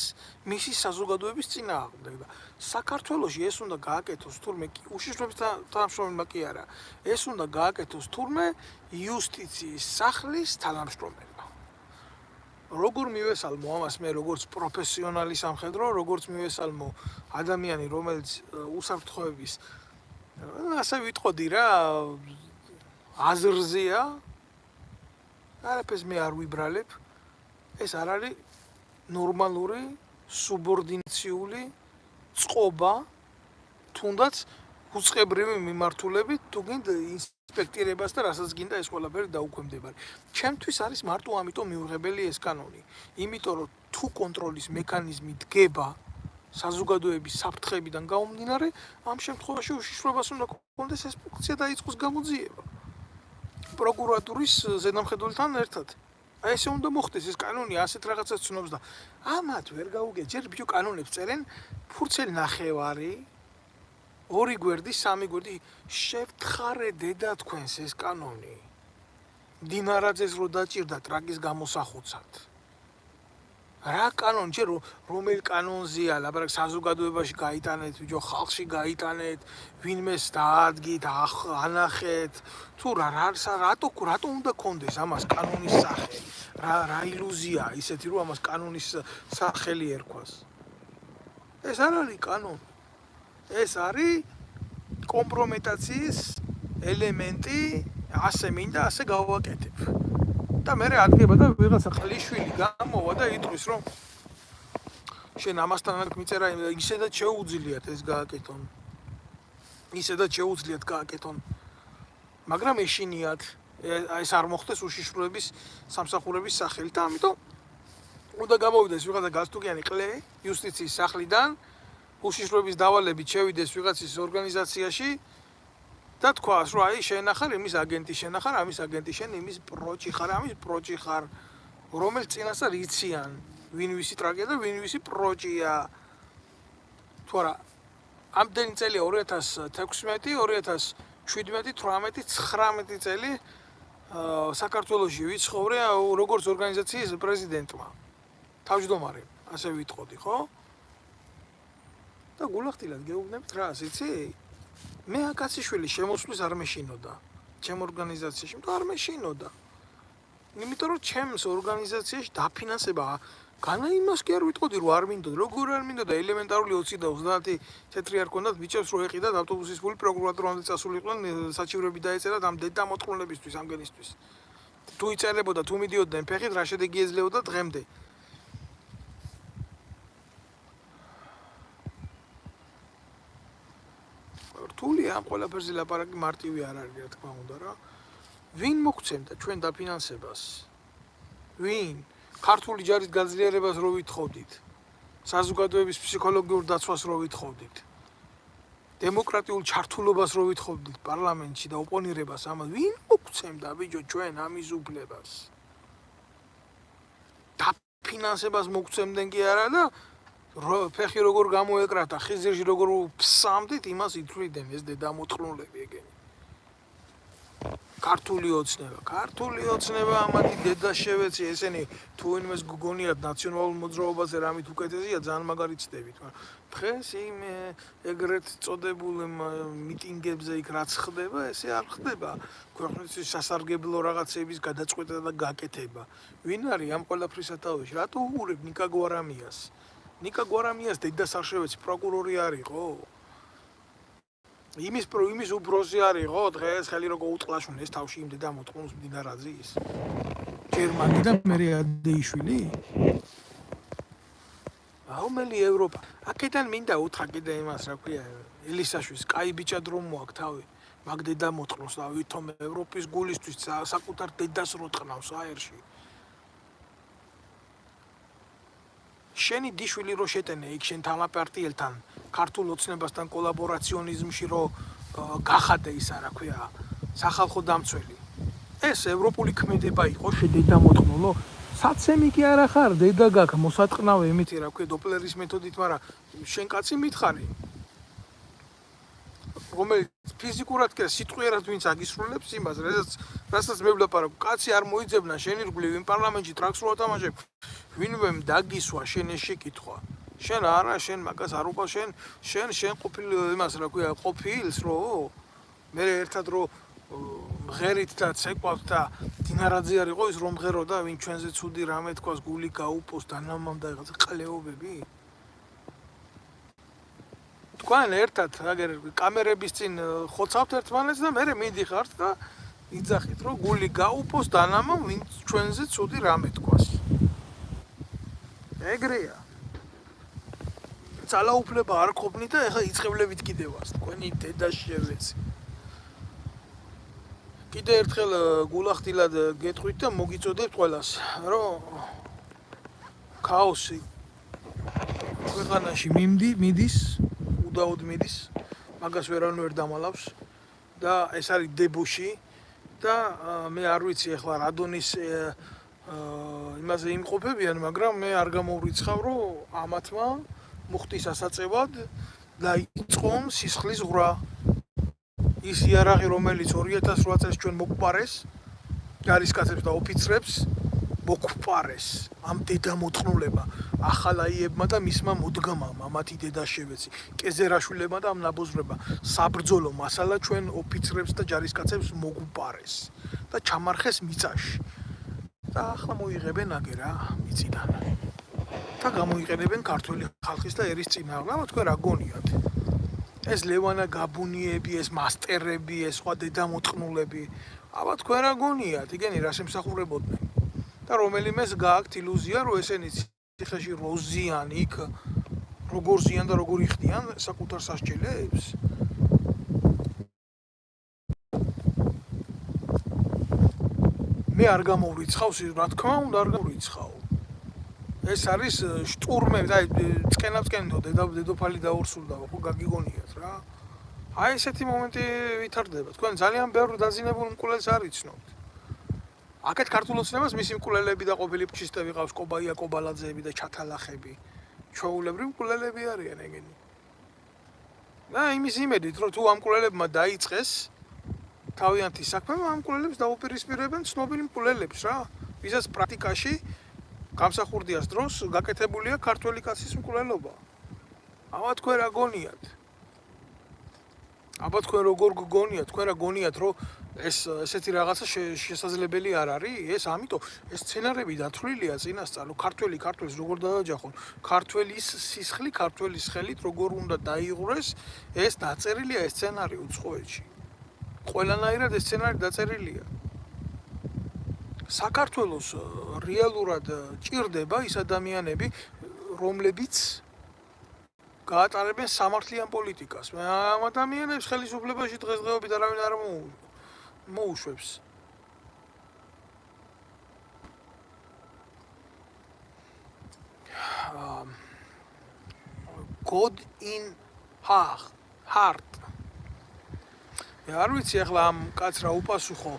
მისი საზოგადოების წინააღმდეგ და საქართველოში ეს უნდა გააკეთოს თურმე უშიშროების თანამშრომელმა კი არა, ეს უნდა გააკეთოს თურმე იუსტიციის სახლის თანამშრომელმა. როგორ მივესალმო ამას მე როგორც პროფესიონალი სამხედრო, როგორც მივესალმო ადამიანი, რომელიც უსაფრთხოების ასე ვიტყოდი რა აზრზეა, არაფერს მე არ ვიბრალებ. ეს არ არის ნორმალური სუბორდინაციული წყობა, თუნდაც უწყებრივი მიმართულებით, თუ გინდა ინსპექტირებას და რასაც გინდა ეს ყველაფერი დაუქვემდებარე. ჩემთვის არის მარტო ამიტომ მიუღებელი ეს კანონი. იმიტომ რომ თუ კონტროლის მექანიზმი დგება საზოგადოების საფრთხეებიდან გამომდინარე, ამ შემთხვევაში უშიშროებას უნდა გქონდეს ეს ფუნქცია და იწყოს გამოძიება. პროკურატურის ზედამხედველთან ერთად. აი ესე უნდა მოხდეს ეს კანონი ასეთ რაღაცას ცნობს და ამათ ვერ გაუგეთ. ჯერ ბიჭო კანონებს წერენ ფურცელი ნახევარი, 2 გვერდი, 3 გვერდი შევთხარე დედა თქვენს ეს კანონი. დინარაძეს რო დაჭირდა ტრაკის გამოსახუცად. რა კანონი, ჯერ რომელ კანონზეა, ლაბარაკ საზოგადოებაში გაიტანეთ, ბიჭო ხალხში გაიტანეთ, ვინმეს დაადგით, ანახეთ, თუ რატო უნდა კონდეს ამას კანონის სახე? რა ილუზია ისეთი რომ ამას კანონის სახელი ერქვას. ეს არ არის კანონი. ეს არის კომპრომეტაციის ელემენტი, ასე მინდა, ასე გავაკეთებ. და მე ადგება და ვიღაცა ყლიშვილი გამოვა და იტყვის რომ შენ ამასთან არ მიწერა, ისედაც შეუძლიათ ეს გააკეთონ. ისედაც შეუძლიათ გააკეთონ. მაგრამ ეშინიათ ეს არ მოხდეს უშიშროების სამსახურების სახელით და ამიტომ უნდა გამოვიდეს ვიღაცა გასტუკიანი ყლე იუსტიციის სახლიდან უშიშროების დავალებით შევიდეს ვიღაცის ორგანიზაციაში და თქვას რომ აი შენ ახარ იმის აგენტი, შენ ახარ ამის აგენტი, შენ იმის პროჭი ხარ, ამის პროჭი ხარ, რომელიც წინასწარ იციან ვინ ვისი ტრაგედია და ვინ ვისი პროჭია. თუ არა ამდენი წელია 2016, 2017, 18, 19 წელი საქართველოში ვიცხოვრე როგორც ორგანიზაციის პრეზიდენტმა. თავმჯდომარე, ასე ვიტყოდი, ხო? და გულახდილად გეუბნებით რას, იცი? მე აკაციშვილი შემოსვლის არ მეშინოდა. ჩემ ორგანიზაციაში არ მეშინოდა. იმიტომ რომ ჩემს ორგანიზაციაში დაფინანსება განა იმას კი არ ვიტყოდი რომ არ მინდოდა, როგორ არ მინდოდა ელემენტარული 20 და 30 თეთრი არ ქონდათ ბიჭებს რო ეყიდათ ავტობუსის ფული პროკურატურამდე წასულიყვნენ საჩივრები დაეწერათ ამ დედა მოწყრულებისთვის ამგენისთვის. თუ იწერებოდა, თუ მიდიოდნენ ფეხით, რა შედეგი ეძლეოდა დღემდე. რთულია ამ ყველაფერზე ლაპარაკი მარტივი არ არის, რა თქმა უნდა რა. ვინ მოგცემდა ჩვენ დაფინანსებას? ვინ? ქართული ჯარის გაძლიერებას რო ვითხოვდით, საზოგადოების ფსიქოლოგიურ დაცვას რო ვითხოვდით, დემოკრატიულ ჩართულობას რო ვითხოვდით პარლამენტში და ოპონირებას ამას, ვინ მოგცემდა ბიჭო ჩვენ ამის უფლებას? დაფინანსებას მოგცემდნენ კი არა და ფეხი როგორ გამოეკრათ და ხიზირში როგორ ფსამდით, იმას ითვლიდნენ ეს დედამოწყრულები ეგენი. ქართული ოცნება ამათი დედა შევეცი ესენი თუ ვინმეს გგონიათ ნაციონალურ მოძრაობაზე რამით უკეთესია ძალიან მაგარი ცდებით მაგრამ დღეს იმ ეგრეთ წოდებულ მიტინგებზე იქ რაც ხდება ესე არ ხდება ქვეყნის სასარგებლო რაღაცების გადაწყვეტა და გაკეთება ვინ არის ამ ყველაფრის სათავეში რატო უყურებ ნიკა გვარამიას დედას არ შევეცი პროკურორი არისო იმის უფროსი არისო დღეს ხელი როგორ უწყლაშուն ეს თავში იმ დედა მოტყუნს მდინარაძის გერმანი და მერე ადეიშვილი აუმელი ევროპა აქედან მინდა უთხრა კიდე იმას რა ქვია ელისაშვილს კაი ბიჭად რომ მოაქვს თავი მაგ დედა მოტყნოს და ვითომ ევროპის გულისთვის საკუთარ დედას რო ტყნავს აერში შენი დიშვილი რო შეტენე იქ შენ თამაპარტიელთან ქართულ ოცნებასთან კოლაბორაციონიზმში რო გახადე ისა რა ქვია სახალხო დამცველი ეს ევროპული ქმედება იყო შედედა მოტყნულო საცემი კი არა ხარ დედა გაქვს მოსატყნავე იმითი რა ქვია დოპლერის მეთოდით მაგრამ შენ კაცი მითხარი რომელიც ფიზიკურად კი სიტყვიერად ვინც აგისრულებს იმას რასაც მე ვლაპარაკობ კაცი არ მოიძებნა შენ ირგვლივ იმ პარლამენტში ტრაქს რო ათამაშებ ვინმემ დაგისვა შენ ეს შეკითხვა შენ არა შენ მაგას არ უყავს შენ ყოფილ იმას რა ქვია ყოფილს რო მე ერთად რო მღერით და ცეკვავთ და დინარაძე არ იყო ის რომ მღეროდა ვინ ჩვენზე ცუდი რამე თქვას გული გაუპოს დანამამ და რაღაცა ყლეობები თქვენ ერთად აგერ კამერების წინ ხოცავთ ერთმანეთს და მე მიდიხართ და იძახით რომ გული გაუპოს დანამამ ვინ ჩვენზე ცუდი რამე თქვას ეგრეა ძალაუფლება არ ყოფნით და ეხლა იწევლებით კიდევაც თქვენი დედა შევეცი კიდე ერთხელ გულახდილად გეტყვით და მოგიწოდებთ ყველას რომ ქაოსი ქვეყანაში მიდის უდაოდ მიდის მაგას ვერანუ ვერ დამალავს და ეს არის დებოში და მე არ ვიცი ეხლა რადონის იმაზე იმყოფებიან მაგრამ მე არ გამოვრიცხავ რომ ამათმა მუხტის ასაწევად დაიწყონ სისხლის ღვრა ის იარაღი რომელიც 2008 წელს ჩვენ მოგვპარეს ჯარისკაცებს და ოფიცრებს მოგვპარეს ამ დედამოწყნულებმა ახალაიებმა და მისმა მოდგამამ ამათი დედა შევეცი კეზერაშვილებმა და ამ ნაბოზრებმა საბრძოლო მასალა ჩვენ ოფიცრებს და ჯარისკაცებს მოგვპარეს და ჩამარხეს მიწაში და ახლა მოიღებენ აგერა მიწიდან და გამოიყენებენ ქართული ხალხის და ერის წინააღმდეგ თქვენ რა გონიათ ეს ლევანა გაბუნიები ეს მასტერები ეს სხვა დედამოწყნულები აბა თქვენ რა გონიათ იგენი რას ემსახურებოდნენ და რომელიმეს გააქვთ ილუზია რომ ესენი ციხეში როზიან იქ როგორ ზიან და როგორ იხდიან საკუთარ სასჯელებს მე არ გამოვრიცხავს რა თქმა უნდა არ გამოვრიცხავ ეს არის შტურმები და წკენავ-წკენდო დედოფალი დაურსულდა ხო გაგიგონიათ რა აი ესეთი მომენტი ვითარდება თქვენ ძალიან ბევრ დაძინებულ მკვლელს არ იცნობთ აქეთ ქართულ ოცნებას მისი მკვლელები და ყოფილი ფაშისტები ყავს კობაია კობალაძეები და ჩათალახები ჩვეულებრივ მკვლელები არიან ეგენი და იმის იმედით რომ თუ ამ მკვლელებმა დაიწყეს თავიანთი საქმე ამ მკვლელებს დაუპირისპირებენ ცნობილი მკვლელებს რა ვისაც პრაქტიკაში გამსახურდიას დროს გაკეთებულია ქართველი კაცის მკვლელობა აბა თქვენ რა გონიათ აბა თქვენ როგორ გგონიათ თქვენ რა გონიათ რომ ესეთი რაღაცა შესაძლებელი არ არის ეს ამიტომ ეს სცენარები დათვლილია წინასწარ რომ ქართველს როგორ დააჯახონ ქართველის სისხლი ქართველის ხელით როგორ უნდა დაიღურეს ეს დაწერილია ეს სცენარი უცხოეთში ყველანაირად ეს სცენარი დაწერილია საქართველოს რეალურად ჭირდება ის ადამიანები რომლებიც გაატარებენ სამართლიან პოლიტიკას ამ ადამიანებს ხელისუფლებაში დღესდღეობით არავინ არ მოუშვებს God in heart მე არ ვიცი ახლა ამ კაც რა უპასუხო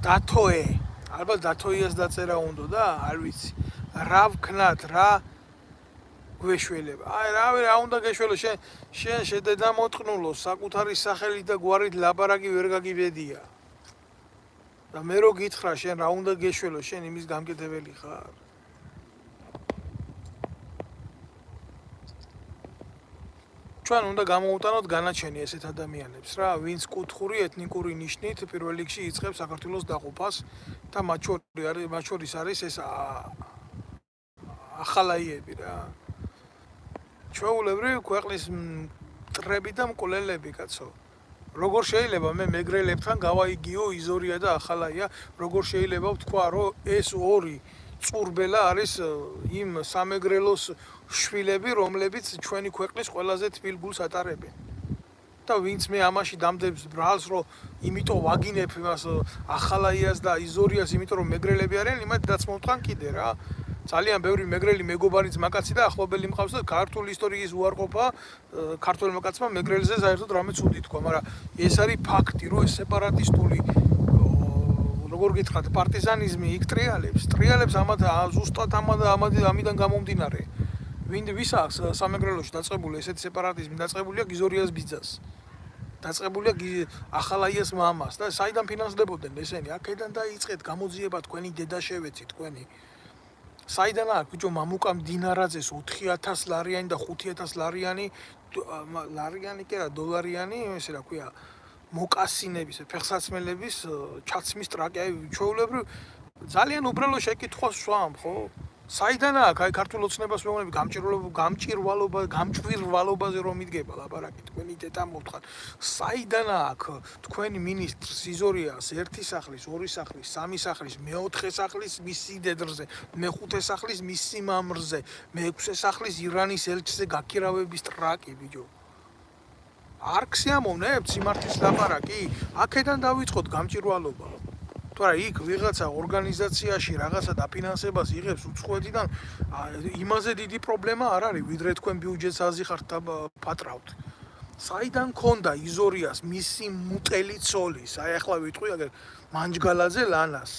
დათოე ალბათ დათოიას დაწერა უნდა და არ ვიცი რა ვქნათ რა გვეშველება აი რა უნდა გეშველო შენ შედედა მოტყნულო საკუთარი სახელით და გვარით ლაბარაკი ვერ გაგიბედია და მე რო გითხრა შენ რა უნდა გეშველო შენ იმის გამკეთებელი ხარ ჩვენ უნდა გამოვუტანოთ განაჩენი ესეთ ადამიანებს რა ვინც კუთხური ეთნიკური ნიშნით პირველ რიგში იწყებს საქართველოს დაყოფას და მათ შორის არის ეს ახალაიები რა ჩვეულებრივ ქვეყნის მტრები და მკვლელები კაცო როგორ შეიძლება მე მეგრელებთან გავაიგიო იზორია და ახალაია როგორ შეიძლება ვთქვა რომ ეს ორი წურბელა არის იმ სამეგრელოს შვილები რომლებიც ჩვენი ქვეყნის ყველაზე თბილ გულს ატარებენ და ვინც მე ამაში დამდებს ბრალს რომ იმიტომ ვაგინებ იმას ახალაიას და იზორიას იმიტომ რომ მეგრელები არიან იმათ დაცმოვთან კიდე რა ძალიან ბევრი მეგრელი მეგობარი ძმაკაცი და ახლობელი მყავს და ქართული ისტორიის უარყოფა ქართველმა კაცმა მეგრელზე საერთოდ რამე ცუდი თქვა მაგრამ ეს არის ფაქტი რომ ეს სეპარატისტული როგორ გითხრათ პარტიზანიზმი იქ ტრიალებს ზუსტად ამიდან გამომდინარე ვის აქვს სამეგრელოში დაწყებული ესეთი სეპარატიზმი დაწყებულია გიზორიას ბიძას დაწყებულია ახალაიას მამას და საიდან ფინანსდებოდნენ ესენი აქედან დაიწყეთ გამოძიება თქვენი დედაშევეცი თქვენი საიდან აქვს ბიჭო მამუკა მდინარაძეს 4000 ლარიანი და 5000 ლარიანი კი არა დოლარიანი ესე რა ქვია მოკასინების ფეხსაცმელების ჩაცმის ტრაკი აი ჩვეულებრივ ძალიან უბრალო შეკითხვას ვსვამ ხო საიდან აქვს აი ქართულ ოცნებას მეუბნები გამჭვირვალობაზე რომ იდგება ლაპარაკი თქვენი დედა მოვთხარ საიდან აქვს თქვენი მინისტრს იზორიას ერთი სახლის ორი სახლის სამი სახლის მეოთხე სახლის მის სიდედრზე მეხუთე სახლის მის სიმამრზე მეექვსე სახლის ირანის ელჩზე გაქირავების ტრაკი ბიჭო არ ქსიამოვნებთ სიმართლის ლაპარაკი აქედან დავიწყოთ გამჭვირვალობა თორე იქ ვიღაცა ორგანიზაციაში რაღაცა დაფინანსებას იღებს უცხოეთიდან იმაზე დიდი პრობლემა არ არის ვიდრე თქვენ ბიუჯეტს აზიხართ და ფატრავთ საიდან ქონდა იზორიას მისი მუტელი ცოლის აი ახლა ვიტყვი აგერ მანჯგალაძე ლანას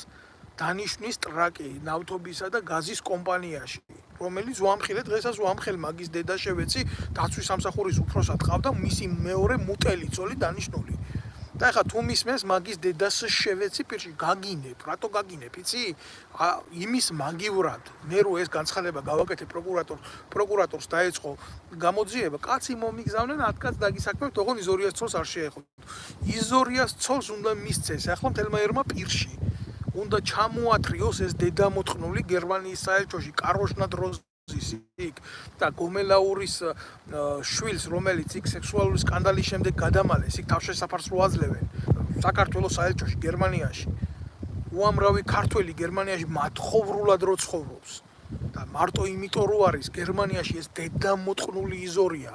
დანიშნვის ტრაკი ნავთობისა და გაზის კომპანიაში რომელიც ვამხილე დღესაც ვამხელ მაგის დედაშევეცი დაცვის სამსახურის უფროსად ყავდა მისი მეორე მუტელი ცოლი დანიშნული და ახლა თუ მისმენს მაგის დედას შევეცი პირში გაგინებ რატო გაგინებ იცი იმის მაგივრად მე რო ეს განცხადება გავაკეთე პროკურატორს დაეწყო გამოძიება კაცი მომიგზავნენ 10 კაცს დაგისაქმებთ ოღონ იზორიას ცოლს არ შეეხოთ იზორიას ცოლს უნდა მისცეს ახლა მთელმა ერმა პირში უნდა ჩამოათრიოს ეს დედამოწყნული გერმანიის საელჩოში კაროშნა დროზის იქ და გომელაურის შვილს რომელიც იქ სექსუალური სკანდალის შემდეგ გადამალეს იქ თავშესაფარს რო აძლევენ საქართველოს საელჩოში გერმანიაში უამრავი ქართველი გერმანიაში მათხოვრულად რო ცხოვრობს და მარტო იმიტომ რო არის გერმანიაში ეს დედამოწყნული იზორია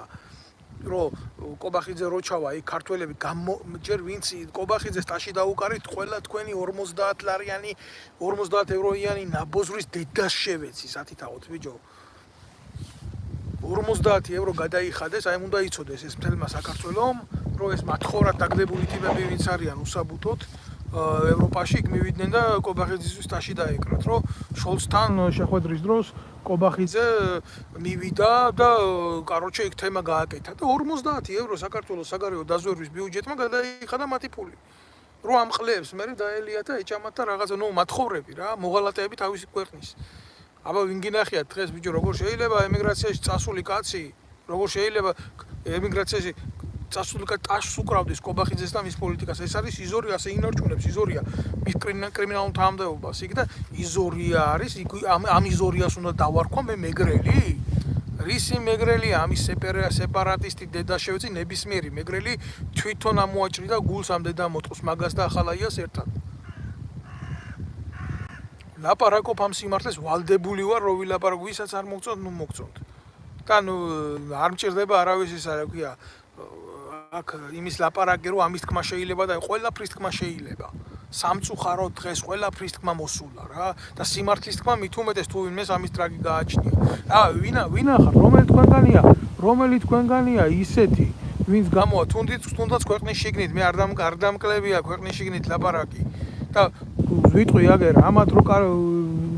რომ კობახიძე რო ჩავა იქ ქართველები ჯერ ვინც კობახიძეს ტაში დაუკარით ყველა თქვენი 50 ლარიანი 50 ევროიანი ნაბოზრის დედას შევეცი სათითაოთ ბიჭო 50 ევრო გადაიხადეს აი უნდა იცოდეს ეს მთელმა საქართველომ რომ ეს მათხოვრად დაგდებული ტიპები ვინც არიან უსაბუთოდ ევროპაში იქ მივიდნენ და კობახიძის ტაში დაეკრათ რომ შოლცთან შეხვედრის დროს კობახიძე მივიდა და კაროჩე იქ თემა გააკეთა და 50 ევრო საქართველოს საგარეო დაზვერვის ბიუჯეტმა გადაიხადა მათი ფული რო ამყლებს მე დაელია და ეჭამათ და რაღაცა ნუ მათხოვრები რა მოღალატეები თავისი ქვეყნის აბა ვინ გინახიათ დღეს ბიჭო როგორ შეიძლება ემიგრაციაში წასული კაცი როგორ შეიძლება ემიგრაციაში წასული კაცი ტაშს უკრავდეს კობახიძეს და მის პოლიტიკას ეს არის იზორია ასე ინარჩუნებს იზორია მის კრიმინალურ თანამდებობას იქ და იზორია არის ამ იზორიას უნდა დავარქვა მე მეგრელი რისი მეგრელი ამის სეპარატისტი დედაშევეცი ნებისმიერი მეგრელი თვითონ ამოაჭრიდა გულს ამ დედამოტყუს მაგას და ახალაიას ერთად ლაპარაკობ ამ სიმართლეს ვალდებული ვარ რომ ვილაპარაკო ვისაც არ მოგწონთ ნუ მოგწონთ და ნუ არ მჭირდება არავის ის რა ქვია აქ იმის ლაპარაკი რომ ამის თქმა შეიძლება და ყველაფრის თქმა შეიძლება სამწუხაროდ დღეს ყველაფრის თქმა მოსულა რა და სიმართლის თქმა მით უმეტეს თუ ვინმეს ამის ტრაგი გააჩნია რა ვინა ხარ რომელი თქვენგანია ისეთი ვინც გამოა თუნდაც ქვეყნის შიგნით მე არ დამკლებია ქვეყნის შიგნით ლაპარაკი და ვიტყვი აგერ ამათ რო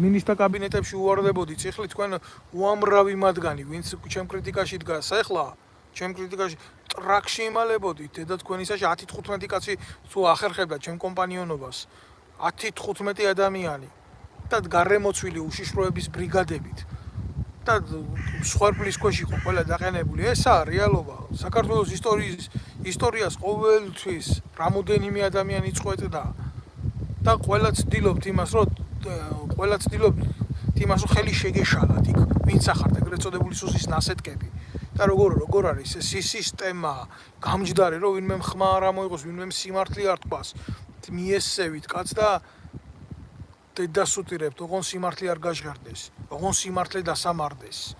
მინისტრთა კაბინეტებში უვარდებოდი წიხლი თქვენ უამრავი მათგანი ვინც ჩემ კრიტიკაში დგას ახლა ჩემ კრიტიკაში ტრაქში იმალებოდით და თქვენისაში 10-15 კაცი თუ ახერხებდა ჩემ კომპანიონობას 10-15 ადამიანი და გარემოცვილი უშიშროების ბრიგადებით და სხერფლის ქვეშ იყო ყველა დაყენებული. ესაა რეალობა. საქართველოს ისტორიას ყოველთვის რამოდენიმე ადამიანი წყვეტდა და ყველა ცდილობთ იმას, რომ ხელი შეგეშალათ იქ, ვინც ახართ ეგრეთ წოდებული სუსის ნასეტკები. და როგორ არის ეს სისტემა გამჯდარი, რომ ვინმე ხმა არ ამოიღოს, ვინმე სიმართლე არ თქვას. მიესწევით კაც და დედასუტირებთ, ოღონ სიმართლე არ გაჟღერდეს, ოღონ სიმართლე დასამარდეს.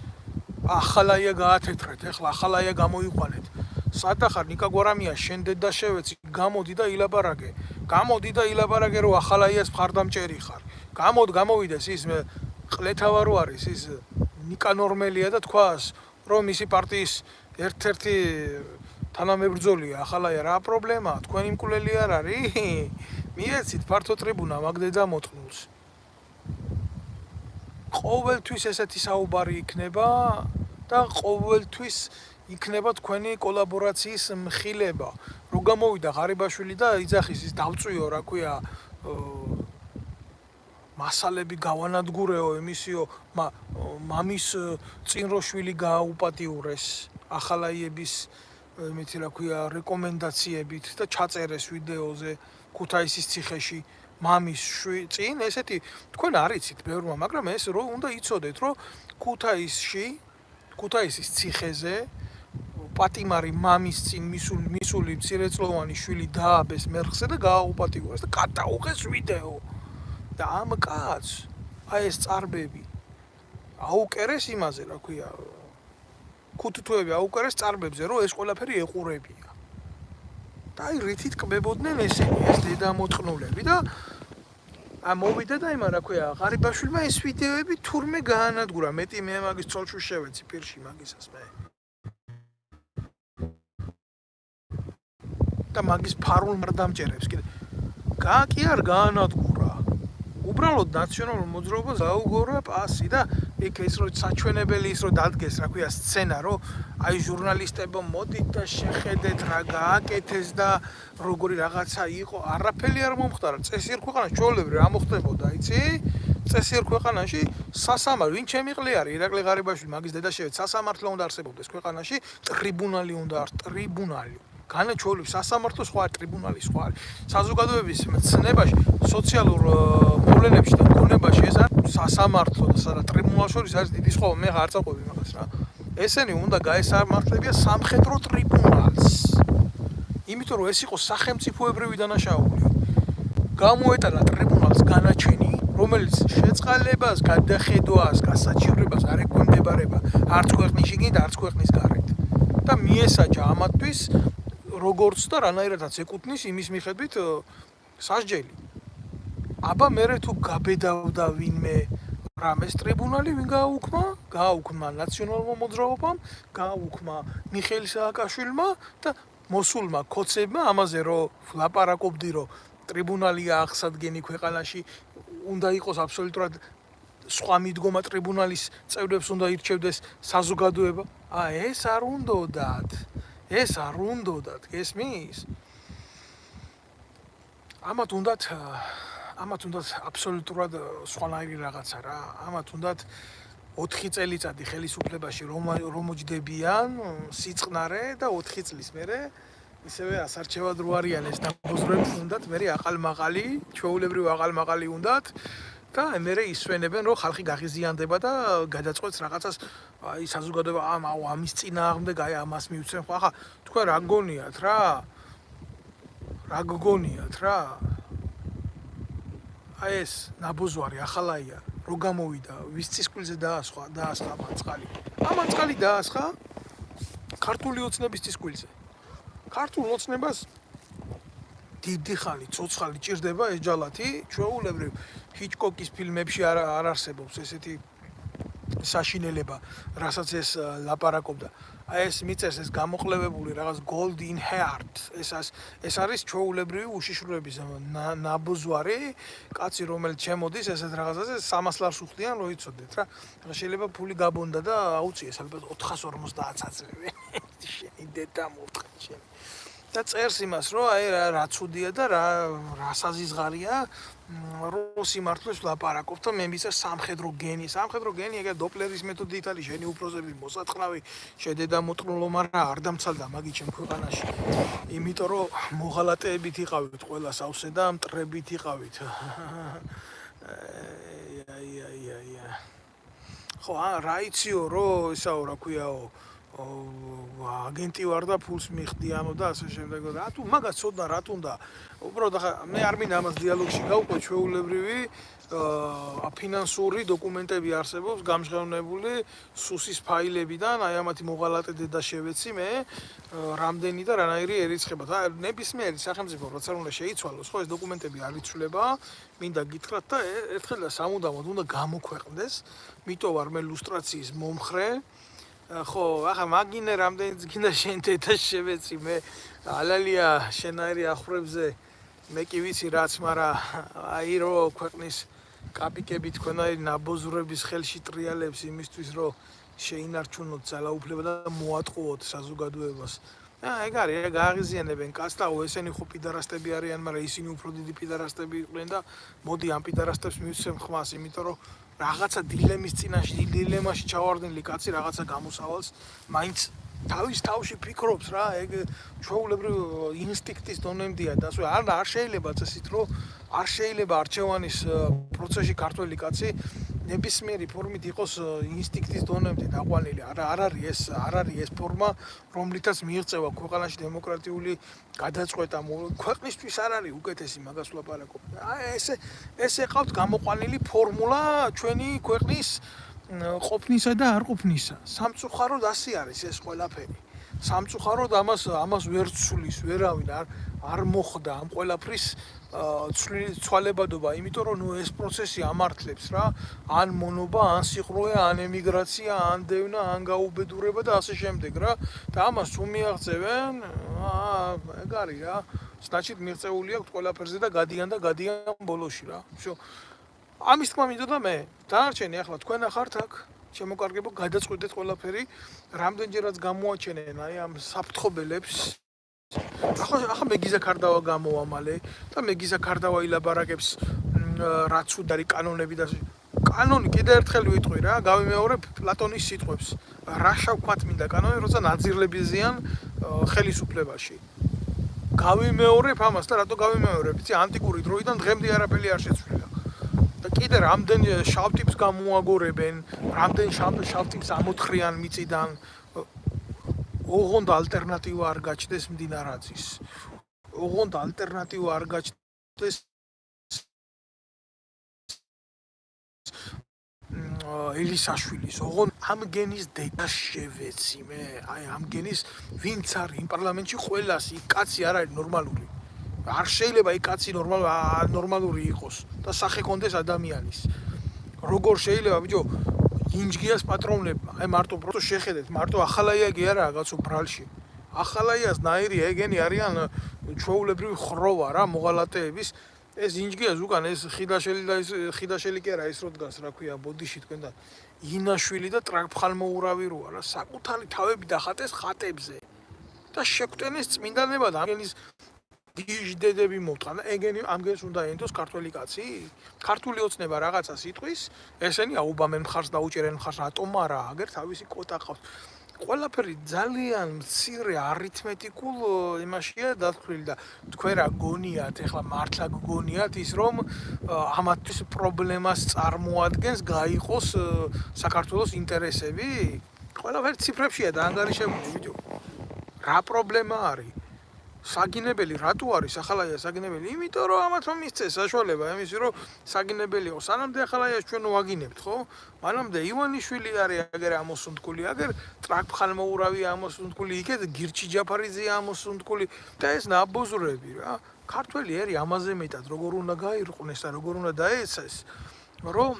ახალაია გაათეთრეთ, ეხლა ახალაია გამოიყვანეთ. სადახარ ნიკა გვარამია, შენ დედა შევეცი, გამოდი და ილაპარაკე, რომ ახალაიას მხარდამჭერი ხარ. გამოვიდეს ის ყლეთავა რო არის, ის ნიკა ნორმელია და თქვას, რომ მისი პარტიის ერთ-ერთი თანამებრძოლია ახალაია, რა პრობლემაა, თქვენი მკვლელი არ არის? მიეცით ფართო ტრიბუნა მაგდედა მოთხნულს. ყოველთვის ესეთი საუბარი იქნება და ყოველთვის იქნება თქვენი კოლაბორაციის მხილება. რო გამოვიდა ღარიბაშვილი და იძახის ის დავწვიო, რა ქვია, მასალები გავანადგურეო, ემისიო, მამის წინროშვილი გააუპატიურეს ახალაიების მეთი რა ქვია რეკომენდაციებით და ჩაწერეს ვიდეოზე ქუთაისის ციხეში მამის წინ ესეთი თქვენ არიცით ბევრმა, მაგრამ ეს რო უნდა იცოდეთ, რომ ქუთაისის ციხეზე პატიმარი მამის წინ მისული მცირეწლოვანი შვილი დააბეს მერხზე და გააუპატიურეს და გადაუღეს ვიდეო. და ამ კაცს აი ეს წარბები აუკერეს იმაზე, რა ქვია, ქუთუთოები აუკერეს წარბებზე, რომ ეს ყველაფერი ეყურებია. და აი რითით კბებოდნენ ესენი, ეს დედამოწყნულები და მოვიდა და იმან, რა ქვია, ღარიბაშვილმა ეს ვიდეოები თურმე გაანადგურა, მეტი მე მაგის ცოლში შევეცი პირში მაგისას მე. და მაგის ფარულ მარდამჭერებს კიდე კი არ გაანადგურა. უბრალოდ ნაციონალურ მოძრაობას აუგორა პასი და იქ ის რო საჩვენებელი ის რო დადგეს, რა ქვია, სცენა, რომ აი ჟურნალისტებო მოდით და შეხედეთ რა გააკეთეს და როგორი რაღაცა იყო, არაფერი არ მომხდარა. წესიერ ქვეყანაში ჩვეულებრივ რა მოხდებოდა, იცი? წესიერ ქვეყანაში სასამართლო, ვინ ჩემი ყლე არის, ირაკლი ღარიბაშვილი, მაგის დედაშევეც, სასამართლო უნდა არსებობდეს ქვეყანაში, ტრიბუნალი უნდა ტრიბუნალი. განაჩვეულებ სასამართლო სხვა ტრიბუნალი სხვა არის. საზოგადოების მცნებაში, სოციალურ მოვლენებში და გონებაში ეს არის სასამართლო და ტრიბუნალ შორის არის დიდი სხვა, მე არ წაყვები მაგას რა. ესენი უნდა გაესამართლებია სამხედრო ტრიბუნალს. იმიტომ რომ ეს იყო სახელმწიფოებრივი დანაშაული. გამოეტანა ტრიბუნალს განაჩენი, რომელიც შეწყალებას, გადახედვას, გასაჩივრებას არ ექვემდებარება არც ქვეყნის შიგნით, არც ქვეყნის გარეთ. და მიესაჯა ამათთვის როგორც და რანაირადაც ეკუთვნის იმის მიხედვით სასჯელი. აბა მერე თუ გაბედავდა ვინმე რამეს ტრიბუნალი, ვინ გააუქმა ნაციონალურმა მოძრაობამ, გააუქმა მიხეილ სააკაშვილმა და მოსულმა ქოცებმა ამაზე რომ ლაპარაკობდი, რომ ტრიბუნალია აღსადგენი ქვეყანაში, უნდა იყოს აბსოლუტურად სხვა მიდგომა ტრიბუნალის წევრებს უნდა ირჩევდეს საზოგადოება. ეს არ უნდათ. ეს არ უნდათ, გესმის? ამათ უნდათ აბსოლუტურად სხვანაირი რაღაცა რა. ამათ უნდათ 4 წელიწადი ხელისუფლებაში რომ მოჯდებიან სიწყნარე და 4 წლის მერე ისევე ასარჩევად რო არიან ეს დაბოზრები უნდათ, მერე აყალმაყალი, ჩვეულებრივ აყალმაყალი უნდათ. და მერე ისვენებენ, რომ ხალხი გაღიზიანდება და გადაწყვეტს რაღაცას, აი საზოგადოება ამის წინააღმდეგ, აი ამას მივცემ. ხო, ახლა თქვენ რა გგონიათ რა? აი ეს ნაბოზვარი ახალაია, რო გამოვიდა, ვის წისკვილზე დაასხა მანწყალი. მანწყალი დაასხა ქართული ოცნების წისკვილზე. ქართულ ოცნებას დიდი ხანი ცოცხალი ჭირდება ეს ჯალათი, ჩვეულებრივ ჰიჩკოკის ფილმებში არ არსებობს ესეთი საშინელება, რასაც ეს ლაპარაკობდა. აი ეს მიწეს ეს გამოყლევებული რაღაც gold in heart, ეს არის ჩვეულებრივი უშიშროების ნაბოზვარი, კაცი რომელიც შემოდის ესეთ რაღაცაზე 300 ლარს უხდიან, რო იცოდეთ რა. ახლა შეიძლება ფული გაბონდა და აუციეს ალბათ 450 აძლევენ. შენი დედა მოვტყე შენ. და წერს იმას, რომ აი რა ცუდია და რა საზიზღარია რო სიმართლეს ვლაპარაკობ და მე მისცა სამხედრო გენი. სამხედრო გენი ეგ დოპლერის მეთოდით არის შენი უფროსების მოსაწყნავი, შედედამოწმულო, მაგრამ არ დამცალდა მაგით ჩემ ქვეყანაში. იმიტომ რომ მოღალატეებით იყავით ყველა სავსე და მტრებით იყავით. ხო, რა იციო, რომ ისაო, რა ქვიაო, აგენტი ვარ და ფულს მიხდიანო და ასე შემდეგ. რატო მაგას ცოდნა რა თუნდა? უბრალოდ ახლა მე არ მინდა ამას დიალოგში გავყვე, ჩვეულებრივი ფინანსური დოკუმენტები არსებობს გამჟღავნებული სუსის ფაილებიდან, აი ამათი მოღალატე დედა შევეცი მე, რამდენი და რანაირი ერიცხება. და ნებისმიერი სახელმწიფო როცა უნდა შეიცვალოს, ხო ეს დოკუმენტები არ იცვლება, მინდა გითხრათ და ერთხელ და სამუდამოდ უნდა გამოქვეყნდეს, მიტო ვარ მე ლუსტრაციის მომხრე. ხო, ახლა მაგინე რამდენიც გინდა შენ დედა შევეცი მე, ალალია შენაირი ახრებზე მე კი ვიცი რაც, მაგრამ აი რო ქვეყნის კაპიკები თქვენაირი ნაბოზრების ხელში ტრიალებს იმისთვის რომ შეინარჩუნოთ ძალაუფლება და მოატყუოთ საზოგადოებას. ეგ არის, ეგ გააღიზიანებენ კაცს და ესენი ხო პიდარასტები არიან, მაგრამ ისინი უფრო დიდი პიდარასტები იყვნენ და მოდი ამ პიდარასტებს მივცემ ხმას, იმიტომ რომ რაღაცა დილემაში ჩავარდნილი კაცი რაღაცა გამოსავალს მაინც თავის თავში ფიქრობს რა, ეგ ჩვეულებრივ ინსტინქტის დონემდეა და ასე არ შეიძლება წესით რომ არ შეიძლება არჩევანის პროცესში ქართველი კაცი ნებისმიერი ფორმით იყოს ინსტინქტის დონემდე დაყვანილი. არ არის ეს ფორმა, რომლითაც მიიღწევა ქვეყანაში დემოკრატიული გადაწყვეტა. ქვეყნისთვის არ არის უკეთესი მაგას ვლაპარაკობ. ეს ეყავთ გამოყვანილი ფორმულა ჩვენი ქვეყნის ყოფნისა და არ ყოფნისა. სამწუხაროდ ასე არის ეს ყველაფერი. სამწუხაროდ ამას ვერ ცვლის ვერავინ არ მოხდა ამ ყველაფრის ცვალებადობა, იმიტომ რომ ეს პროცესი ამართლებს რა, ან მონობა, ან სიყრუე, ან ემიგრაცია, ან დევნა, ან გაუბედურება და ასე შემდეგ რა. და ამას თუ მიაღწევენ, ეგ არის რა. значит მიღწეული აქვს ყველაფერზე და გადიან ბოლოში რა. ამის თქმა მინდოდა მე. დანარჩენი ახლა თქვენ ახართ აქ, შემოკარგებო, გადაწყვეტეთ ყველაფერი, რამდენჯერაც გამოაჩენენ აი ამ საფრთხობელებს. ახლა მეგიზა ქარდავა გამოვა მალე და მეგიზა ქარდავა ილაბარაკებს რა ცუდ არის კანონები და კანონი კიდე ერთხელ ვიტყვი რა, გავიმეორებ პლატონის სიტყვებს. რა შევქვათ მინდა კანონი, როცა ნაძირლებიზიან ხელისუფლებაში. გავიმეორებ ამას და რატო გავიმეორებ? იცი, ანტიკური დროიდან დღემდე არაფერი არ შეცვლილა. და კიდე რამდენ შავ ტიპს გამოაგორებენ, რამდენ შავ ტიპს ამოთხრიან მიწიდან. ოღონდ ალტერნატივა არ გაჩნდეს მდინარაძის. ოღონდ ალტერნატივა არ გაჩნდეს ელისაშვილის. ოღონდ ამ გენის დედა შევეცი მე. აი ამ გენის ვინც არის იმ პარლამენტში ყველას იქ კაცი არ არის ნორმალური. არ შეიძლება იქ კაცი ნორმალური იყოს და სახე კონდეს ადამიანის. როგორ შეიძლება ბიჭო ინჯგიას პატრონებმა, აი მარტო პროტო შეხედეთ, მარტო ახალაიაგი არაა კაცო ბრალში. ახალაიას ნაირი ეგენი არიან ჩვეულებრივი ხროვა რა მოღალატეების. ეს ინჯგიას უკან ეს ხიდაშელი და ეს ხიდაშელი კი არა, ეს რო დგას, რა ქვია, ბოდიში თქვენ და ინაშვილი და ტრაქფხალმოურავი როა რა, საკუთარი თავები დახატეს ხატებზე. და შეგვტენეს წმინდანებად ამგენის დიჟდედები მოვტყან და ეგენი ამგენს უნდა ენდოს ქართველი კაცი? ქართული ოცნება რაღაცას იტყვის, ესენი აუბამენ მხარს დაუჭერენ მხარს რატომ არა, აგერ თავისი კოტა ყავს. ყველაფერი ძალიან მცირე არითმეტიკულ იმაშია დათვლილი და თქვენ რა გონიათ, ეხლა მართლა გგონიათ ის რომ ამათთვის პრობლემას წარმოადგენს გაიყოს საქართველოს ინტერესები? ყველაფერი ციფრებშია დაანგარიშებული ბიჭო. რა პრობლემა არის? საგინებელი რატო არის ახალაია საგინებელი? იმიტომ რომ ამათ რომ მისცეს საშუალება იმისი რომ საგინებელი იყოს. სანამდე ახალაიას ჩვენ ვაგინებთ, ხო? მანამდე ივანიშვილი არის აგერ ამოსუნთქული, აგერ ტრაქფხალმოურავი ამოსუნთქული, იქეთ გირჩი ჯაფარიძე ამოსუნთქული და ეს ნაბოზრები რა. ქართველი ერი ამაზე მეტად როგორ უნდა გაირყვნეს და როგორ უნდა დაეცეს, რომ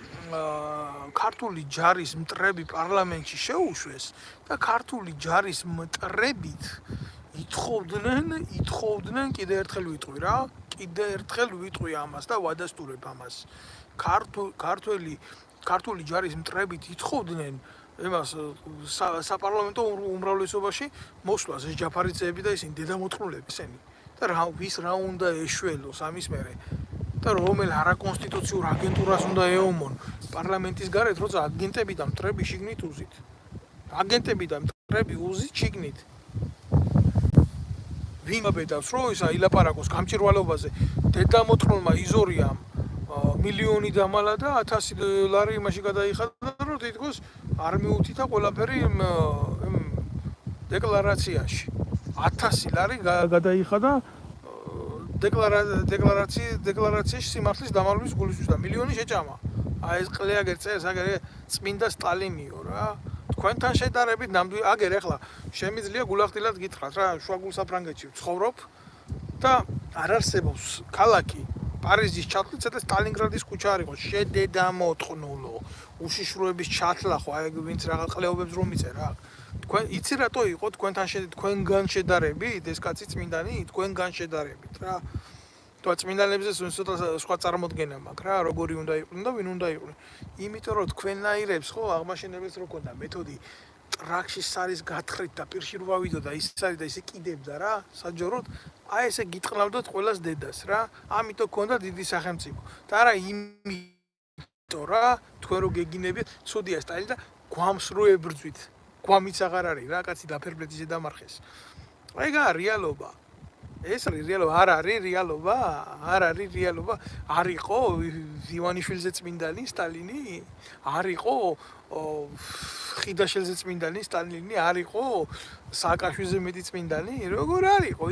ქართული ჯარის მტრები პარლამენტში შეუშვეს და ქართული ჯარის მტრებით ითხოვდნენ კიდე ერთხელ ვიტყვი რა, კიდე ერთხელ ვიტყვი ამას და ვადასტურებ ამას. ქართული ჯარის მტრებით ითხოვდნენ იმას საპარლამენტო უმრავლესობაში მოსვლას ეს ჯაფარიძეები და ისინი დედამოწყნულები ისინი და ვის რა უნდა ეშველოს ამის მერე და რომელ არაკონსტიტუციურ აგენტურას უნდა ეომონ პარლამენტის გარეთ როცა აგენტები და მტრები შიგნით უზით აგენტები და მტრები უზით შიგნით ვინ აბედავს რომ ისა ილაპარაკოს გამჭირვალობაზე დედამოწყნულმა იზორიამ მილიონი დამალა და $1000 იმაში გადაიხადა რომ თითქოს არ მიუთითა ყველაფერი დეკლარაციაში $1000 გადაიხადა დეკლარაციაში სიმართლის დამალულის გულისთვის და მილიონი შეჭამა აი ეს ყლეაგერ წერს აგერ წმინდა სტალინიო რა თქვენთან შედარებით ნამდვილად აგერ ახლა შემიძლია გულახდილად გითხრათ რა შუაგულ საფრანგეთში ვცხოვრობ და არ არსებობს ქალაქი პარიზის ჩათვლით და სტალინგრადის ქუჩა არ იყოს შედედამოწყნულო უშიშროების ჩათლა ხო აი ვინც რაღაც ყლეობებს რომ იწერ რა თქვენ იცი რატო იყო თქვენგან შედარებით ეს კაცი წმინდანი თქვენგან შედარებით რა თუ წმინდანებზე ცოტა სხვა წარმოდგენა მაქვს რა როგორი უნდა იყვნენ და ვინ უნდა იყვნენ იმიტომ რომ თქვენნაირებს ხო აღმაშენებელს რო ქონდა მეთოდი ტრაქში სარის გათხრით და პირში რო ვავიდო და ის არის და ისე კიდებდა რა საჯაროდ აი ესე გიტყნავდათ ყველას დედას რა ამიტომ ქონდა დიდი სახელმწიფო და არა იმიტომ რა თქვენ რო გეგინებით ცუდია სტალი და გვამს რო ებრძვით გვამიც აღარ არის რა კაცი დაფერბლეთ ისე დამარხეს ეგა რეალობა ეს არის რეალობა არ არის რეალობა არ არის რეალობა არ იყო ივანიშვილზე წმინდანი სტალინი არ იყო ხიდაშელზე წმინდანი სტალინი არ იყო სააკაშვილზე მეტი წმინდანი როგორ არ იყო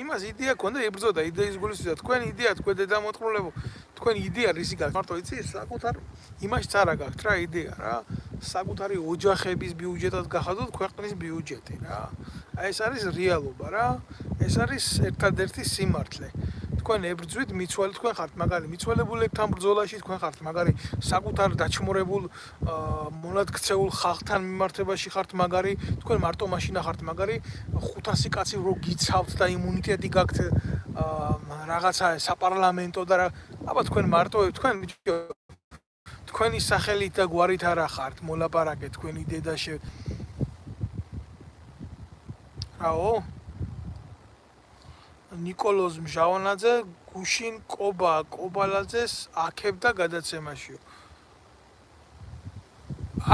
იმას იდეა ქონდა ებრძოდა იდეის გულისხმობა თქვენ იდეა თქვენ დედამოწყნულებო თქვენ იდეა რისი გაქვთ მარტო იცი საკუთარ იმაშიც არა გაქვთ რა იდეა რა საკუთარი ოჯახების ბიუჯეტად გახადოთ ქვეყნის ბიუჯეტი რა აი ეს არის რეალობა რა ეს არის ერთადერთი სიმართლე თქვენ ებრძვით მიცვალე თქვენ ხართ მაგარი მიცვალებულებთან ბრძოლაში თქვენ ხართ მაგარი საკუთარ დაჩმორებულ მონადგცეულ ხალხთან მიმართებაში ხართ მაგარი თქვენ მარტო მაშინა ხართ მაგარი 500 კაცი რო გიცავთ და იმუნიტეტი გაქვთ რაღაცა საპარლამენტო და რა აბა თქვენ მარტოებ თქვენ თქვენი სახელით და გვარით არა ხართ მოლაპარაკე თქვენი დედაშე რაო ნიკოლოზ მჟავანაძე გუშინ კობალაძეს აქებდა გადაცემაშიო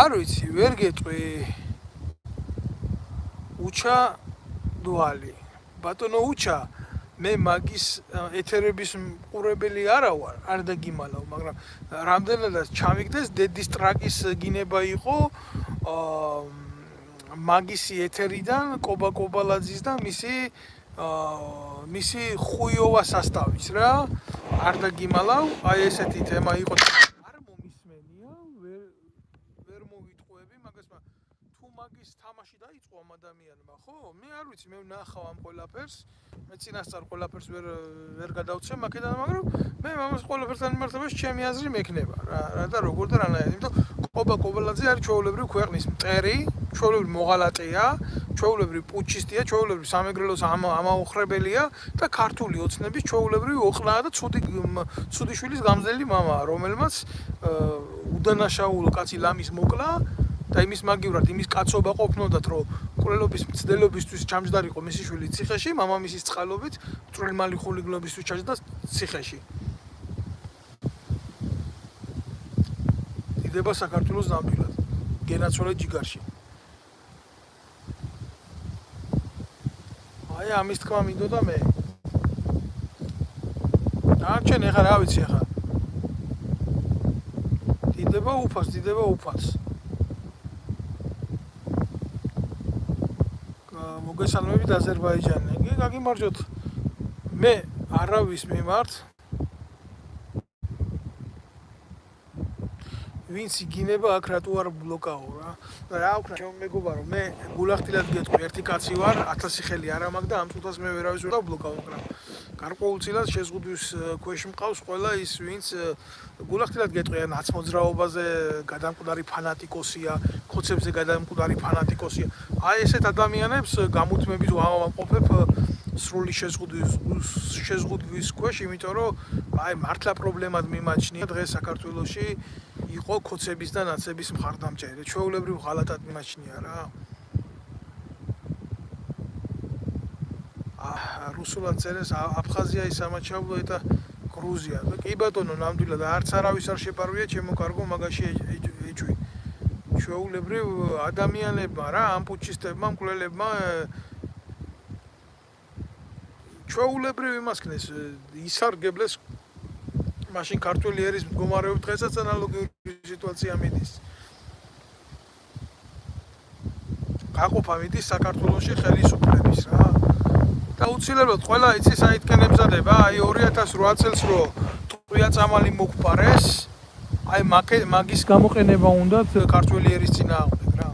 არ ვიცი ვერ გეტყვი უჩა დუალი ბატონო უჩა მე მაგის ეთერების მყურებელი არა ვარ არ დაგიმალავ მაგრამ რამდენადაც ჩამიგდეს დედის ტრაკის გინება იყო მაგისი ეთერიდან კობალაძის და მისი ხუიოვა სასტავის რა არ დაგიმალავ აი ესეთი თემა იყო არ მომისმენია ვერ მოვიტყვები მაგას თუ მაგის თამაში დაიწყო ამ ადამიანმა ხო მე არ ვიცი მე ვნახავ ამ ყველაფერს მე წინასწარ ყველაფერს ვერ გადავცემ აქედან მაგრამ მე ამას ყველაფერსთან მიმართებაში ჩემი აზრი მექნება რა და როგორ და რანაირად იმიტომ კობალაძე არის ჩვეულებრივ ქვეყნის მტერი ჩვეულებრივ მოღალატეა ჩვეულებრივ პუჩისტია ჩვეულებრივ სამეგრელოს ამაუხრებელია და ქართული ოცნების ჩვეულებრივ ოყნაა და ცუდი შვილის გამძლელი მამაა რომელმაც უდანაშაულო კაცი ლამის მოკლა და იმის მაგივრად იმის კაცობა ყოფნოდათ რომ მკვლელობის მცდელობისთვის ჩამჯდარიყო მისი შვილი ციხეში მამამისის წყალობით მწვრილმალი ხულიგლობისთვის ჩაჯდა ციხეში დიდება საქართველოს ნამდვილად გენაცვალე ჯიგარში აი ამის თქმა მინდოდა მე დარჩენ ეხლა რა ვიცი ეხლა დიდება უფალს მოგესალმებით აზერბაიჯანი გაგიმარჯოთ მე არავის მიმართ ვინც იგინება აქ რატო არ ბლოკაო რა აქვს ჩემ მეგობარო მე გულახდილად გეტყვი ერთი კაცი ვარ 1000 ხელი არ ამაქვს და ამ წუთას მე ვერავის ვერ დაბლოკავ მაგრამ გარკვეულწილად შეზღუდვის ქვეშ მყავს ყველა ის ვინც გულახდილად გეტყვი ნაცმოძრაობაზე გადამკვდარი ფანატიკოსია ხოცებზე გადამკვდარი ფანატიკოსია აი ესეთ ადამიანებს გამუთმებით ვამყოფებ სრული შეზღუდვის ქვეშ იმიტომ რომ აი მართლა პრობლემად მიმაჩნია დღეს საქართველოში იყო ქოცების და ნაცების მხარდამჭერი. ჩვეულებრივ ღალატად მიმაჩნია რა. რუსულად წერეს აფხაზია, სამაჩაბლო და გრუზია. და კი ბატონო, ნამდვილად არც არავის არ შეპარვია ჩემო კარგო მაგაში ეჭვი. ჩვეულებრივ ადამიანებმა რა, ამ პუჩისტებმა, მკვლელებმა ჩვეულებრივ იმას ქნეს, ისარგებლეს მაშინ ქართველი ერის მდგომარეობით დღესაც ანალოგიური სიტუაცია მიდის. გაყოფა მიდის საქართველოში ხელისუფლების რა. და უცილებლად ყველა იცის აითქენ ემზადება, აი 2008 წელს რო ტყვია წამალი მოგპარეს, აი მაგის გამოყენება უნდათ ქართველი ერის წინააღმდეგ რა.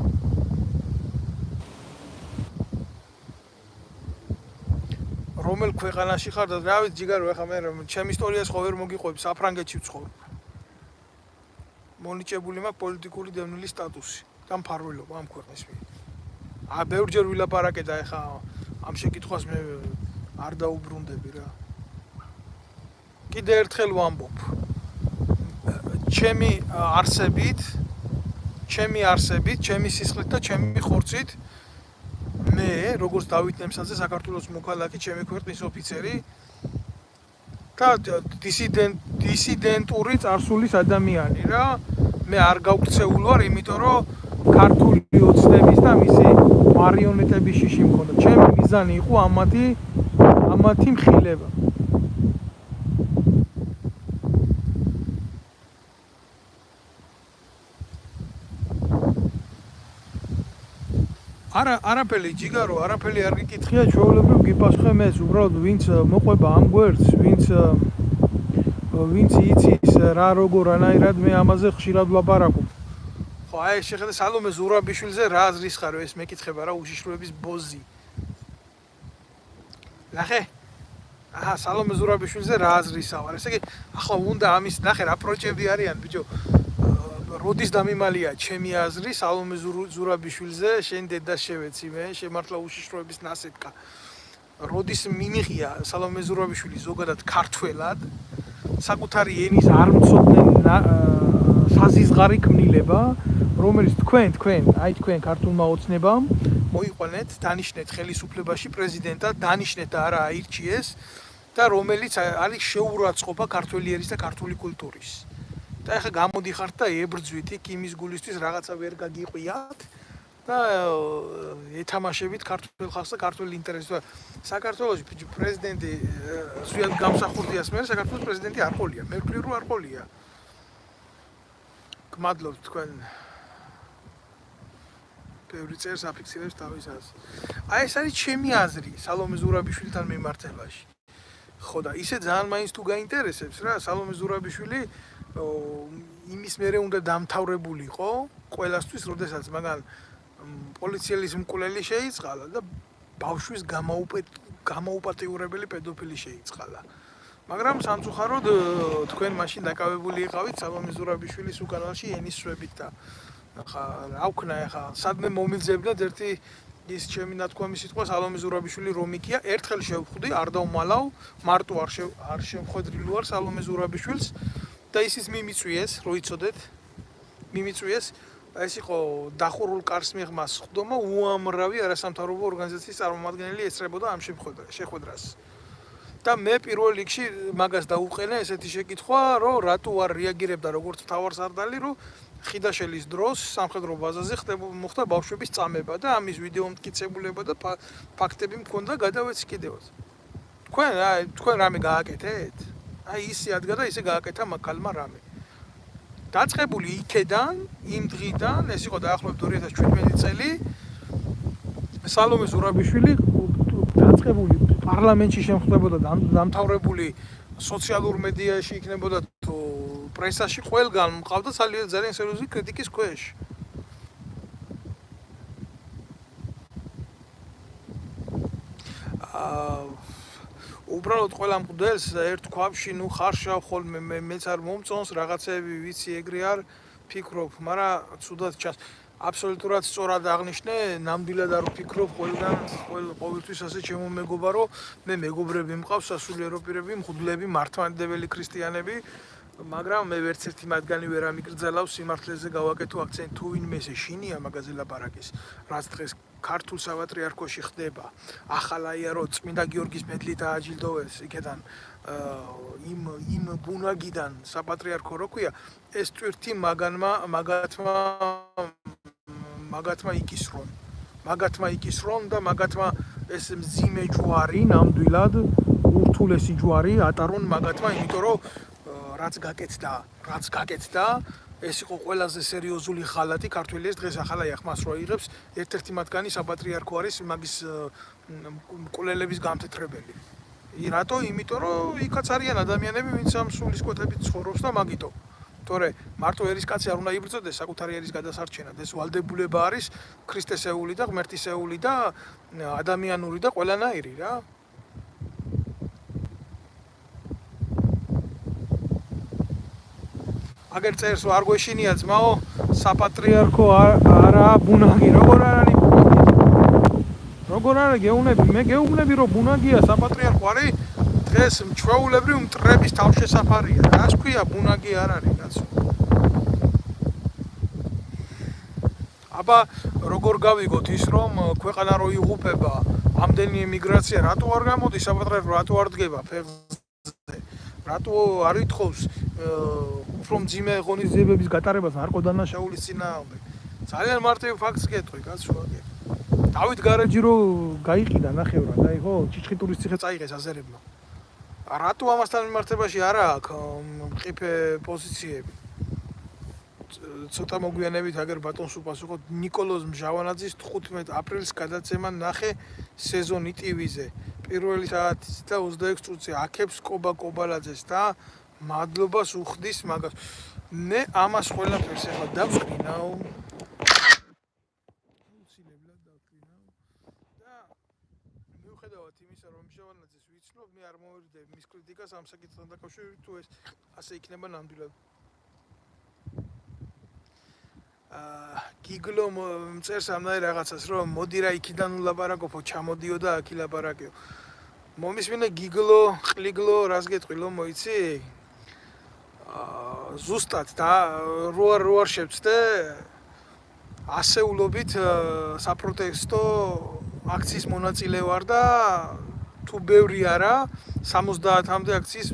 რომელ ქვეყანაში ხარ და რა ვიცი ჯიგარო, ეხლა მე ჩემ ისტორიას ხო ვერ მოგიყვები, საფრანგეთში ვცხოვრობ. მონიჭებული მაქვს პოლიტიკური დევნილის სტატუსი და მფარველობა ამ ქვეყნის მიერ. ბევრჯერ ვილაპარაკე და ეხლა ამ შეკითხვას მე არ დაუბრუნდები რა. კიდე ერთხელ ვამბობ. ჩემი არსებით, ჩემი სისხლით და ჩემი ხორცით მე, როგორც დავით ნემსაძე, საქართველოს მოქალაქე, ჩემი ქვეყნის ოფიცერი და დისიდენტური წარსულის ადამიანი რა. მე არ გავქცეულ ვარ, იმიტომ რომ ქართული ოცნების და მისი მარიონეტების შიში მქონდა. ჩემი მიზანი იყო ამათი მხილება. არაფერი ჯიგარო, არაფერი არ გიკითხია, ჩვეულებრივ გიპასუხე მე, უბრალოდ ვინც მოყვება ამ გვერდს, ვინც იცის რა როგორ ანაირად მე ამაზე ხშირად ვლაპარაკობ. ხო, აი შეხედე სალომე ზურაბიშვილზე რა აზრის ხარ ეს მეკითხება რა უშიშროების ბოზი. ნახე? აჰა, სალომე ზურაბიშვილზე რა აზრისა ვარ. ესე იგი, ახლა უნდა ამის ნახე რა პროჭები არიან, ბიჭო. როდის დამიმალია ჩემი აზრი სალომე ზურაბიშვილზე, შენ დედას შევეცი მე, შემართლა უშიშროების ნასეთქა. როდის მინიღია სალომე ზურაბიშვილი ზოგადად ქართველად, საკუთარი ენის არ მცოდნე საზიზღარი ქმნილება, რომელიც თქვენ ქართულმა ოცნებამ მოიყვანეთ, დანიშნეთ ხელისუფლებაში პრეზიდენტად, დანიშნეთ და არა აირჩიეს და რომელიც არის შეურაცხყოფა ქართველი ერის და ქართული კულტურის. და ეხლა გამოდიხართ და ებრძვით იქ იმის გულისთვის რაღაცა ვერ გაგიყვიათ და ეთამაშებით ქართულ ხალხს და ქართულ ინტერესებს. საქართველოში პრეზიდენტი ზუსტად გამსახურდიას მე საქართველოს პრეზიდენტი არ ყოლია, მე ვფიქრობ რომ არ ყოლია. გმადლობთ თქვენ ბევრი წერს აფიქსირებს თავის აზრს. აი ეს არის ჩემი აზრი სალომე ზურაბიშვილთან მიმართებაში. ხო და ისე ძალიან მაინც თუ გაინტერესებს რა, სალომე ზურაბიშვილი იმის მერე უნდა დამთავრებულიყო ყველასთვის, როდესაც მაგან პოლიციელის მკვლელი შეიწყალა და ბავშვის გამოუპატიურებელი პედოფილი შეიწყალა. მაგრამ სამწუხაროდ თქვენ მაშინ დაკავებული იყავით სალომე ზურაბიშვილის უკანალში ენის შვებით და ახლა რა ვქნა ახლა სადმე მომიძებნათ ერთი ის ჩემი ნათქვამი სიტყვა სალომე ზურაბიშვილი რომიქია, ერთხელ შევხვდი, არ დავმალავ, მარტო არ შევხვედრილი ვარ სალომე ზურაბიშვილს და ისიც მიმიწვიეს, რო იცოდეთ, მიმიწვიეს, ეს იყო დახურულ კარს მიღმა სხდომა უამრავი არასამთავრობო ორგანიზაციის წარმომადგენელი ესწრებოდა ამ შეხვედრას. და მე პირველ რიგში მაგას დაუყენე ესეთი შეკითხვა, რომ რატო არ რეაგირებდა როგორც მთავარსარდალი, რომ ხიდაშელის დროს სამხედრო ბაზაზე მოხდა ბავშვების წამება და ამის ვიდეო მტკიცებულება და ფაქტები მქონდა გადავეცი კიდევაც. თქვენ რამე გააკეთეთ? აი ისე ადგა და ისე გააკეთა მაგალმა რამე. დაწყებული იქედან, იმ დღიდან, ეს იყო დაახლოებით 2017 წელი, სალომე ზურაბიშვილი დაწყებული პარლამენტში შემხდებოდა დამთავრებული სოციალურ მედიაში იქნებოდა თუ პრესაში ყველგან მყავდა ძალიან სერიოზული კრიტიკის ქვეშ. უბრალოდ ყველა მყდელს ერთ ქვაბში ნუ ხარშავ ხოლმე მეც არ მომწონს რაღაცები ვიცი ეგრე არ ფიქრობ, მაგრამ ცუდად ჩანს. აბსოლუტურად სწორად აღნიშნე, ნამდვილად არ ვფიქრობ ყოველთვის ასე ჩემო მეგობარო, მე მეგობრები მყავს სასულიერო პირები, მღვდლები, მართლმადიდებელი ქრისტიანები, მაგრამ მე ვერც ერთი მათგანი ვერ ამიკრძალავს სიმართლეზე გავაკეთო აქცენტი თუ ვინმე შინია მაგაზე ლაპარაკის რაც დღეს ქართულ საპატრიარქოში ხდება ახალაია რო წმინდა გიორგის მედლი დააჯილდოვეს იქიდან იმ ბუნაგიდან საპატრიარქო რო ქვია ეს ტვირთი მაგათმა იკისრონ და მაგათმა ეს მძიმე ჯვარი ნამდვილად ურთულესი ჯვარი ატარონ მაგათმა იმიტომ რომ რაც გაკეთდა ეს იყო ყველაზე სერიოზული ხალათი ქართველის დღეს ახალაია ხმას რო იღებს ერთ-ერთი მათგანი საპატრიარქო არის მაგის მკვლელების გამთეთრებელი რატო იმიტომ რომ იქაც არიან ადამიანები ვინც ამ სულისკვეთებით ცხოვრობს და მაგიტო თორე მარტო ერისკაცი არ უნდა იბრძოდეს საკუთარი ერის გადასარჩენად ეს ვალდებულება არის ქრისტესეული და ღმერთისეული და ადამიანური და ყველანაირი რა აგერ წერს არ გვეშინია ძმაო საპატრიარქო არა ბუნაგი როგორ არა გეუბნები მე გეუბნები რომ ბუნაგია საპატრიარქო არის დღეს მჩვეულებრივ მტრების თავშესაფარია რას ქვია ბუნაგი არ არის კაცო აბა როგორ გავიგოთ ის რომ ქვეყანა რო იღუპება ამდენი ემიგრაცია რატო არ გამოდის საპატრიარქო რატო არ დგება ფეხზე რატო არ ითხოვს უფრო მძიმე ღონისძიებების გატარებას ნარკოდანაშაულის წინააღმდეგ ძალიან მარტივ ფაქტს გეტყვი კაცო აგერ დავით გარეჯი რო გაიყიდა ნახევრად აი ხო ჩიჩხიტურის ციხე წაიღეს აზერებმა რატო ამასთან მიმართებაში არა აქვს მყიფე პოზიციები ცოტა მოგვიანებით აგერ ბატონს უპასუხოთ ნიკოლოზ მჟავანაძის 15 აპრილს გადაცემა ნახე სეზონი ტივიზე პირველი საათის და 26 წუთზე აქებს კობა კობალაძეს და მადლობას უხდის მაგას მე ამას ყველაფერს ახლა დავსკრინავ და მიუხედავად იმისა რომ მჟავანაძეს ვიცნობ მე არ მოვერდებ მის კრიტიკას ამ საკითხთან დაკავშირებით თუ ეს ასე იქნება ნამდვილად გიგლო მწერს ამნაირ რაღაცას რომ მოდი რა იქიდან ვლაპარაკობ ჩამოდიო და აქ ილაპარაკეო მომისმინე გიგლო ყლიგლო რას გეტყვი ლო მოიცი ზუსტად და რო არ შევწდე ასეულობით საპროტესტო აქციის მონაწილე ვარ და თუ ბევრი არა 70-მდე აქციის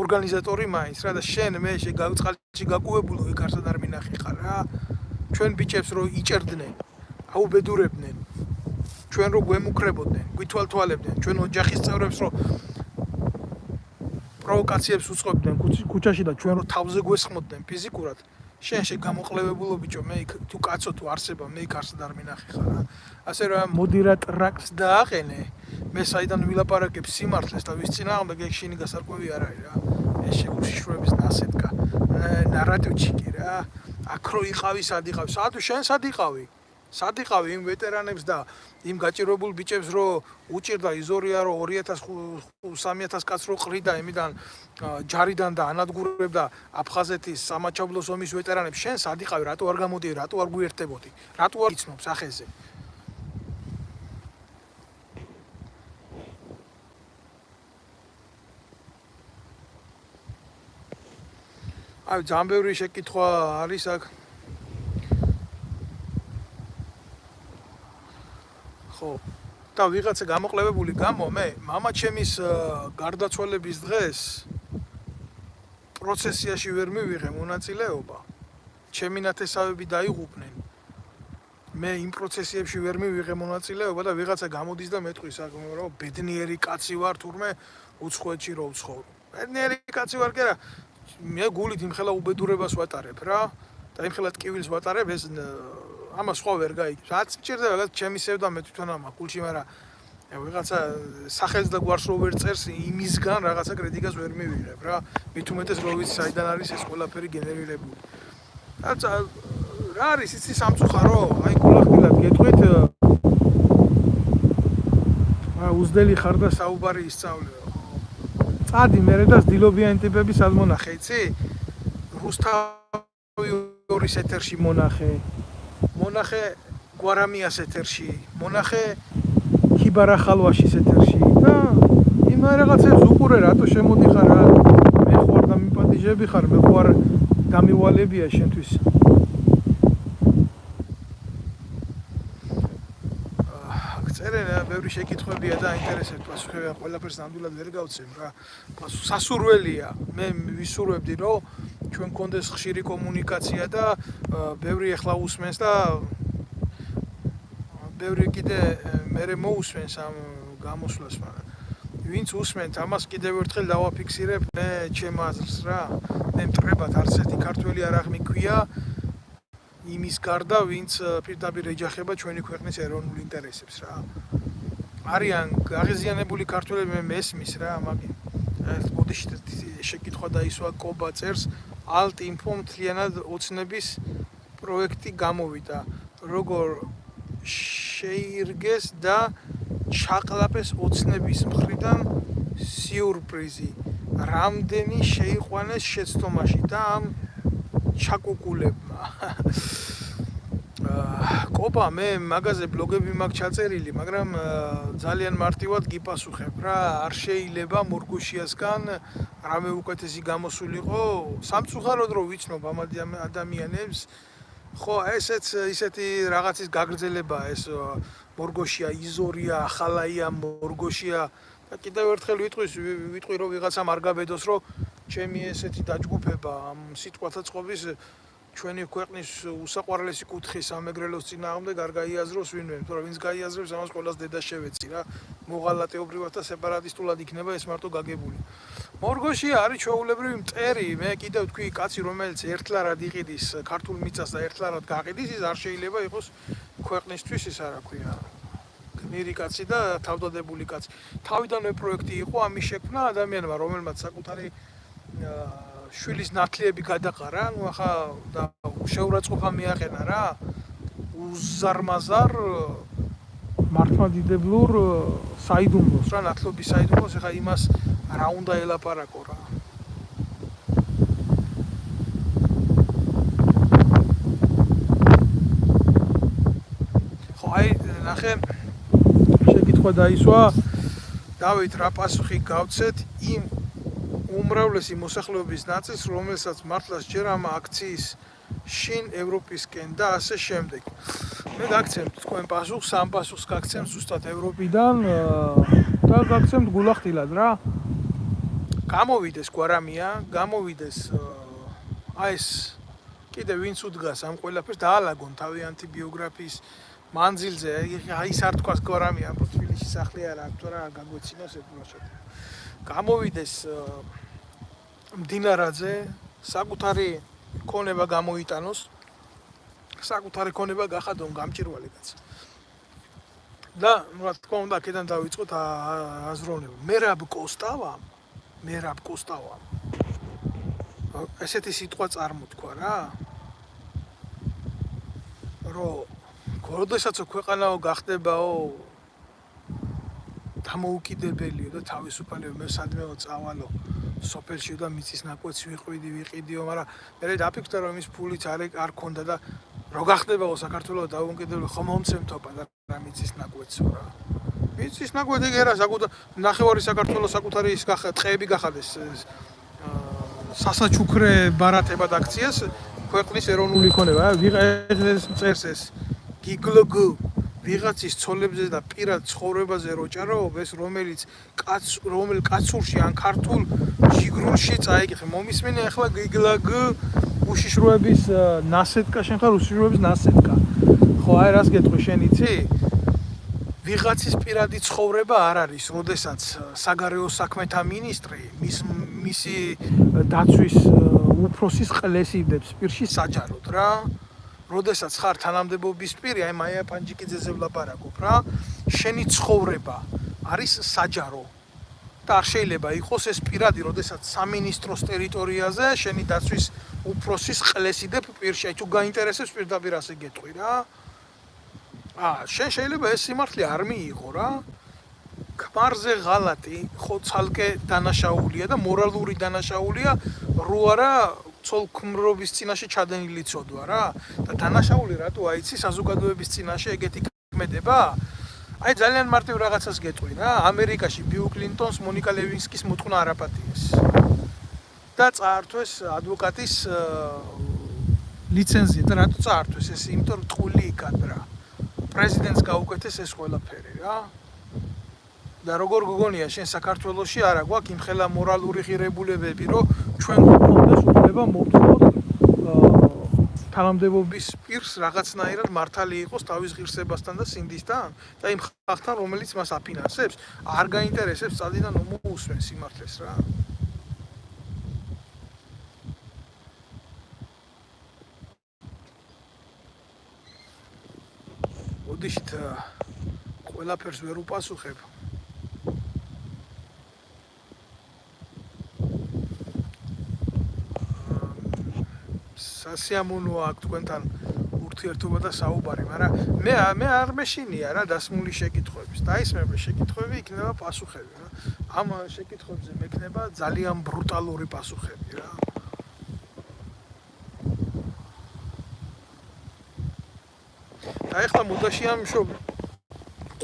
ორგანიზატორი მაინც რა და შენ მე შეგავწყალში გაკუებულო ეგ არსად არ მინახე ხარ რა ჩვენ ბიჭებს რო იჭერდნენ აუბედურებდნენ ჩვენ რო გვემუქრებოდნენ გვითვალთვალებდნენ ჩვენ ოჯახის წევრებს რო პროვოკაციებს უწყობდნენ ქუჩაში და ჩვენ რო თავზე გვესხმოდნენ ფიზიკურად შენ შეგამოყლებებულო ბიჭო მე იქ თუ კაცო თუ არსება მე იქ არსად არ მინახე ხარ რა ასე რომ მოდირატრაკს დააყენე მე საიდან ვილაპარაკებ სიმართლეს და ვის წინააღმდეგ ეგ შენი გასარკვევი არ არის რა ეს შეუშიშროების ნასეთკა ნარატივჩიკი რა აქრო იყავი სად იყავი სად იყავი იმ ვეტერანებს და იმ გაჭირვებულ ბიჭებს რო უჭირდა იზორია რო 2000-3000 კაც რო ყრიდა იმიდან ჯარიდან და ანადგურებდა აფხაზეთის სამაჩაბლოს ომის ვეტერანებს შენ სად იყავი რატო არ გამოდიე რატო არ გვიერთებოდი რატო არ იცნობ სახეზე აი ძალიან ბევრი შეკითხვა არის აქ ხო და ვიღაცა გამოყლებებული გამო მე მამა ჩემის გარდაცვალების დღეს პროცესიაში ვერ მივიღე მონაწილეობა ჩემი ნათესავები დაიღუპნენ მე იმ პროცესებში ვერ მივიღე მონაწილეობა და ვიღაცა გამოდის და მეტყვის რომ ბედნიერი კაცი ვარ თურმე უცხოეთში რო ვცხოვრ ბედნიერი კაცი ვარ კი რა მე გულით იმხელა უბედურებას ვატარებ რა და იმხელა ტკივილს ვატარებ ეს ამას სხვა ვერ გაიგებს რაც მჭირდება რაღაც ჩემი სევდა მე თვითონ ამა გულში მაგრამ ვიღაცა სახელს და გვარს რო ვერ წერს იმისგან რაღაცა კრიტიკას ვერ მივიღებ რა მით უმეტეს რო ვიცი საიდან არის ეს ყველაფერი გენერირებული რა არის იცი სამწუხარო აი გულახდილად გეტყვით უზდელი ხარ და საუბარი ისწავლეო წადი მერე და ძდილობიან ტიპები სად მონახე იცი რუსთავი ორის ეთერში მონახე გვარამიას ეთერში მონახე ქიბარახალვაშის ეთერში და იმ რაღაცებს უყურე რატო შემოდიხარ რა მე ხوار და მიპატიჟე მესაჯები ხარ, მე ხო არ გამივალებია შენთვის. წერენ, ბევრი შეკითხვებია და აინტერესებს პასუხები, ყველაფერს ნამდვილად ვერ გავცემ რა. სასურველია. მე ვისურვებდი, რომ ჩვენ გქონდეს ხშირი კომუნიკაცია და ბევრი ახლა უსმენს და ბევრი კიდე მერე მოусმენს ამ გამოსვლას, მაგრამ ვინც უსმენთ, ამას კიდევ ერთხელ დავაფიქსირებ მე ჩემ აზრს რა. მე მტრებად არც ერთი ქართველი არ აღმიქვია იმის გარდა, ვინც პირდაპირ ეჯახება ჩვენი ქვეყნის ეროვნულ ინტერესებს რა. არიან აღიზიანებული ქართველები, მე მესმის რა, მაგინ. ბოდიში შეკითხვა დაისვა კობა წერს, ალტ-ინფო მთლიანად ოცნების პროექტი გამოვიდა. როგორ შეირგეს და ჩაყლაპეს ოცნების მხრიდან სიურპრიზი. რამდენი შეიყვანეს შეცდომაში და ამ ჩაკუკულებმა. კობა, მე მაგაზე ბლოგები მაქვს ჩაწერილი, მაგრამ ძალიან მარტივად გიპასუხებ რა. არ შეიძლება მორგოშიასგან რამე უკეთესი გამოსულიყო. სამწუხაროდ რომ ვიცნობ ამ ადამიანებს, ხო, ესეც ისეთი რაღაცის გაგრძელებაა ეს მორგოშია, იზორია, ახალაია, მორგოშია და კიდევ ერთხელ ვიტყვი რომ ვიღაცამ არ გაბედოს რომ ჩემი ესეთი დაჯგუფება ამ სიტყვათა წყობის ჩვენი ქვეყნის უსაყვარლესი კუთხის სამეგრელოს წინააღმდეგ არ გაიაზროს ვინმე, თორე ვინც გაიაზრებს ამას ყველას დედა შევეცი რა. მოღალატეობრივად და სეპარატისტულად იქნება ეს მარტო გაგებული. მორგოშია არის ჩვეულებრივი მტერი, მე კიდევ თქვი კაცი რომელიც ერთლარად იყიდის ქართულ მიწას და ერთლარად გაყიდის, ის არ შეიძლება იყოს ქვეყნისთვის ის არა ქვია. გმირი კაცი და თავდადებული კაცი. თავიდანვე პროექტი იყო ამის შექმნა ადამიანმა, რომელმაც საკუთარი შვილის ნათლიები გადაყარა, ნუ ახლა და შეურაცხყოფა მიაყენა რა. უზარმაზარ მართლმადიდებლურ საიდუმლოს რა, ნათლობის საიდუმლოს, ახლა იმას რა უნდა ელაპარაკო რა. ხო, აი, ნახე, შეკითხვა დაისვა, დავით, რა პასუხი გავცეთ იმ უმრავლესი მოსახლეობის ნაწილს, რომელსაც მართლაც ჯერ ამ აქციის შინ ევროპისკენ და ასე შემდეგ. მე გაგცემთ თქვენ პასუხს, ამ პასუხს გაგცემთ ზუსტად ევროპიდან და გაგცემთ გულახდილად რა. გამოვიდეს გვარამია, გამოვიდეს აი ეს კიდე ვინც უდგას ამ ყველაფერს დაალაგონ თავიანთი ბიოგრაფიის მანძილზე, აი ის არ თქვას გვარამია, თბილისში სახლი არ აქვს რა, გაგვეცინოს ეთნოშეთ. გამოვიდეს მდინარაძე, საკუთარი ქონება გამოიტანოს, საკუთარი ქონება გახადონ გამჭირვალი კაცი. და რა თქმა უნდა, აქედან დავიწყოთ აზროვნება. მერაბ კოსტავა. ესეთი სიტყვა წარმოთქვა რა. რომ როდესაც ქვეყანაო გახდებაო დამოუკიდებელიო და თავისუფალიო მე სადმეო წავალო სოფელში და მიწის ნაკვეთს ვიყიდიო, მაგრამ მე დაფიქრდა რომ ის ფულიც არ ქონდა და რო გახდებაო საქართველოს დაუკიდებელი ხომ მომცემთობა და რა მიწის ნაკვეთსო რა. მიწის ნაკვეთი გერა ნახევარი საქართველოს საკუთარი ის ტყეები გახადეს სასაჩუქრე ბარათებად აქციას ქვეყნის ეროვნული ქონება. ვიღაც წერს ეს გიგლოგ ვიღაცის ცოლებზე და პირად ცხოვრებაზე როჭარაობ ეს რომელიც კაცურში ან ქართულ ჟიგრუნში წაიკითხე. მომისმენი ახლა გიგლოგ უშიშროების ნასეტკა, შენ ხარ უშიშროების ნასეტკა. ხო, აი რას გეტყვი შენ იცი? ვიღაცის პირადი ცხოვრება არ არის, როდესაც საგარეო საქმეთა მინისტრი მისი დაცვის უფროსის ყლეს იდებს პირში საჯაროდ რა. როდესაც ხარ თანამდებობის პირი, აი მაია პანჯიკიძეზე ვლაპარაკობ რა, შენი ცხოვრება არის საჯარო და არ შეიძლება იყოს ეს პირადი, როდესაც სამინისტროს ტერიტორიაზე შენი დაცვის უფროსის ყლეს იდებ პირში. აი თუ გაინტერესებს პირდაპირ ასე გეტყვი რა. შენ შეიძლება ეს სიმართლე არ მიიღო რა. ქმარზე ღალატი ხო ცალკე დანაშაულია და მორალური დანაშაულია, რო არა ცოლ-ქმრობის წინაშე ჩადენილი ცოდვა რა. და დანაშაული რატო აიცი საზოგადოების წინაშე ეგეთი ქმედება? აი ძალიან მარტივ რაღაცას გეტყვი რა. ამერიკაში ბილ კლინტონს მონიკა ლევინსკის მოთხოვნა არ აპატიეს. და წაართვეს ადვოკატის ლიცენზია და რატო წაართვეს ეს? იმიტომ რომ ტყული იქად რა. პრეზიდენტს გაუკეთეს ეს ყველაფერი რა. და როგორ გგონია შენ საქართველოში არა გვაქვს იმხელა მორალური ღირებულებები, რომ ჩვენ გვქონდეს უფლება მოვთხოვოთ თანამდებობის პირს რაღაცნაირად მართალი იყოს თავის ღირსებასთან და სინდისთან და იმ ხალხთან, რომელიც მას აფინანსებს, არ გაინტერესებს წადიდან მოუსმენ სიმართლეს რა. ოდიშით ყველაფერს ვერ უპასუხებ. სასიამოვნოა აქ თქვენთან ურთიერთობა და საუბარი, მაგრამ მე არ მეშინია რა დასმული შეკითხვების. დაისმება შეკითხვები, იქნება პასუხები რა. ამ შეკითხვებზე მექნება ძალიან ბრუტალური პასუხები რა. და ეხლა მუდაში ამ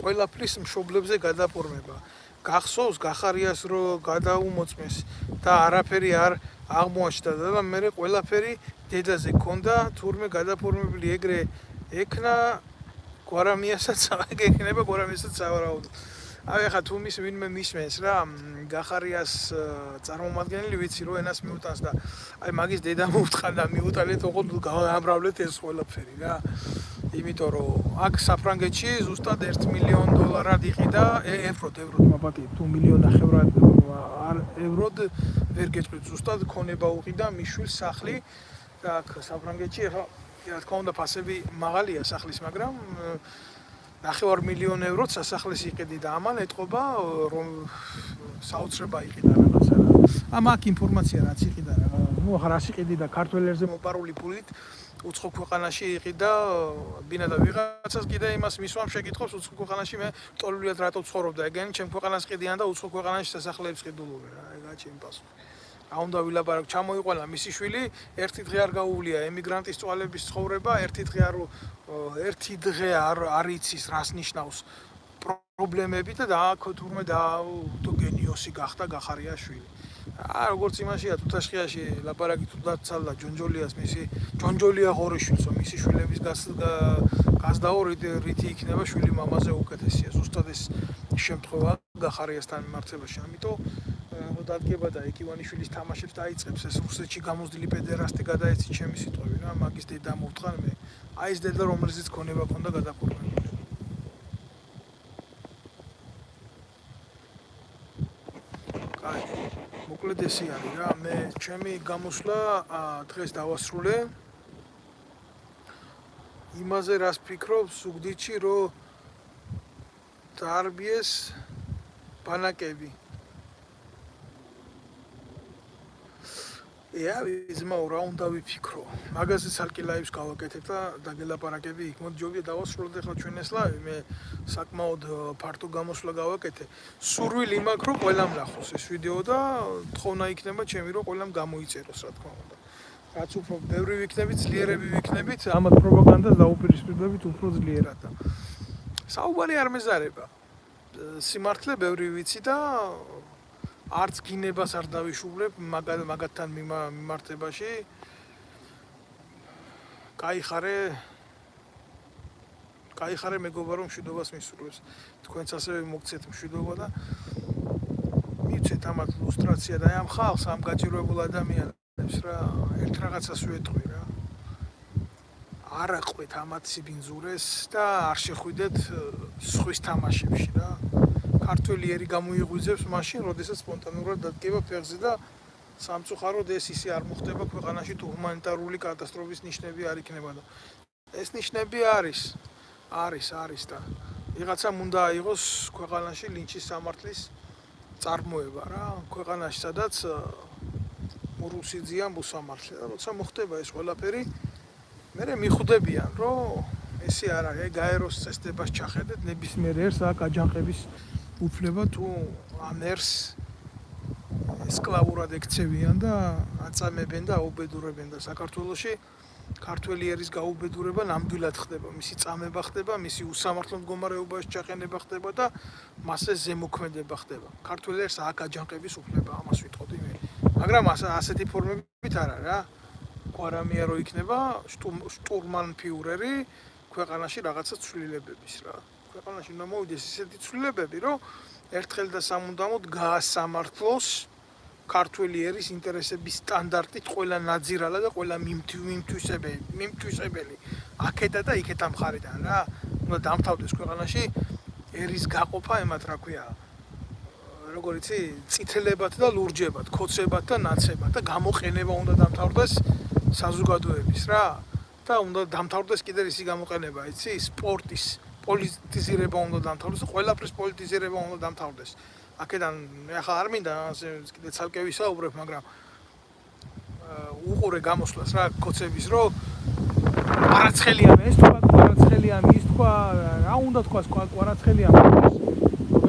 ყველაფრის მშობლებზე გადაპორმება. გახსოვს გახარიას რომ გადაუმოწმეს და არაფერი არ აღმოაჩნდა და მე ყველაფერი დედაზე ქონდა, თურმე გადაფორმებული ეგრე ექნა გვარამიასაც ეგექნება გვარამიასაც სავარაუდო. ახლა თუ ვინმე მისმენს რა გახარიას წარმომადგენელი ვიცი რომ ენას მიუტანს და მაგის დედა მოუთხან და მიუტანეთ ოღონდ გამრავლეთ ეს ყველაფერი რა. იმიტომ რომ აქ საფრანგეთში ზუსტად $1 მილიონ იყიდა ევროდ მაპატი თუ $1,500,000 ევროდ ვერ გეტყვით ზუსტად ქონება უყიდა მიშვილს სახლი და აქ საფრანგეთში ახლა რა თქმა უნდა ფასები მაღალია სახლის, მაგრამ €9,000,000 სასახლეს იყიდი და ამან ეთყობა რომ საოცრება იყიდა რაღაცა რა. აქ ინფორმაცია რაც იყიდა რა. ნუ ახლა რას იყიდი და ქართველერზე მოპარული ფულით უცხო ქვეყანაში იყიდა ბინა და ვიღაცას კიდე იმას მისვამ შეკითხვებს უცხო ქვეყანაში მე ტოლვილად რატო ცხოვრობდა ეგენი ჩემ ქვეყანას ყიდიან და უცხო ქვეყანაში სასახლეებს ყიდულობენ რა. ეგაა ჩემი პასუხი. რა უნდა ვილაპარაკო, ჩამოიყვანა მისი შვილი, ერთი დღე არ გაუვლია ემიგრანტის წვალების ცხოვრება, ერთი დღე არ იცის რას ნიშნავს პრობლემები და აქ თურმე თუ გენიოსი გახდა გახარია შვილი. როგორც იმაშია თუთაშხიაში ლაპარაკი თუ დაცალდა ჯონჯოლიას მისი ჯონჯოლია ღორიშვილსო მისი შვილების გასდაო რითი იქნება შვილი მამაზე უკეთესია. ზუსტად ეს შემთხვევა გახარიასთან მიმართებაში. ამიტომ დადგება და ეკივანიშვილის თამაშებს დაიწყებს ეს რუსეთში გამოსდილი პედერასტი გადაეცი ჩემი სიტყვები რა. მაგის დედა მოვთხარ მე. აი ეს დედა რომელზეც ქონება ქონდა გადაფორმებული. კაი მოკლედ ესე არის რა. მე ჩემი გამოსვლა დღეს დავასრულე. იმაზე რას ფიქრობ სუგდიდში რომ დაარბიეს ბანაკები. ზმაო რა უნდა ვიფიქრო. მაგაზე ცალკე ლაივს გავაკეთებ და დაგელაპარაკები იქ. მოდი ჯობია დავასრულოთ ახლა ჩვენ ეს ლაივი. მე საკმაოდ ფართო გამოსვლა გავაკეთე. სურვილი მაქვს რომ ყველამ ნახოს ეს ვიდეო და თხოვნა იქნება ჩემი რომ ყველამ გამოიწეროს რა თქმა უნდა. რაც უფრო ბევრი ვიქნებით, ძლიერები ვიქნებით, ამათ პროპაგანდას დაუპირისპირდებით უფრო ძლიერად და საუბარი არ მეზარება. სიმართლე ბევრი ვიცი და არც გინებას არ დავიშუვლებ მაგათთან მიმართებაში. კაიხარე მეგობრებო რომ მშვიდობას მისურვებს. თქვენც ასევე მოგცეთ მშვიდობა და მივცეთ ამათ ლუსტრაცია და ამ ხალხს ამ გაჭირვებულ ადამიანებს რა ერთ რაღაცას ვეთყვი რა. არ აყვეთ ამათ სიბინძურეს და არ შეხვიდეთ სხვის თამაშებში რა. ქართველი ერი გამოიღვიძებს მაშინ, როდესაც სპონტანურად დადგება ფეხზე და სამწუხაროდ ეს ისე არ მოხდება ქვეყანაში თუ ჰუმანიტარული კატასტროფის ნიშნები არ იქნება და ეს ნიშნები არის და ვიღაცამ უნდა აიღოს ქვეყანაში ლინჩის სამართლის წარმოება რა. ქვეყანაში სადაც მურუსიძიან მოსამართლე და როცა მოხდება ეს ყველაფერი მე მიხვდებიან რომ ესე არ არის, გაეროს წესდებას ჩახედეთ ნებისმიერ ერს აქ აჯანყების უფლება თუ ამ ერს სკლავურად ექცევიან და აწამებენ და აუბედურებენ და საქართველოში ქართველი ერის გაუბედურება ნამდვილად ხდება, მისი წამება ხდება, მისი უსამართლო მდგომარეობაში ჩაყენება ხდება და მასზე ზემოქმედება ხდება. ქართველ ერს აქ აჯანყების უფლება, ამას ვიტყოდი მე. მაგრამ ასეთი ფორმებით არა რა. კვარამია რო იქნება შტურმანფიურერი ქვეყანაში რაღაცა ცვლილებების რა. ქვეყანაში უნდა მოვიდეს ისეთი ცვლილებები, რომ ერთხელ და სამუდამოდ გაასამართლოს ქართველი ერის ინტერესების სტანდარტით ყველა ნაძირალა და ყველა მიმთვისებელი აქეთა და იქეთა მხარიდან რა. უნდა დამთავრდეს ქვეყანაში ერის გაყოფა ემათ რა ქვია. როგორ იცი, წითლებად და ლურჯებად, ქოცებად და ნაცებად და გამოყენება უნდა დამთავრდეს საზოგადოების რა. და უნდა დამთავრდეს კიდევ ისი გამოყენება, იცი, სპორტის პოლიტიზირება უნდა დამთავრდეს, ყველაფრის პოლიტიზირება უნდა დამთავრდეს. აქედან ახლა არ მინდა კიდე ცალკე ვისაუბრებ, მაგრამ უყურე გამოსვლას რა ქოცების რო კვარაცხელიანი ეს თქვა კვარაცხელიანი ის თქვა რა უნდა თქვას კვარაცხელიანი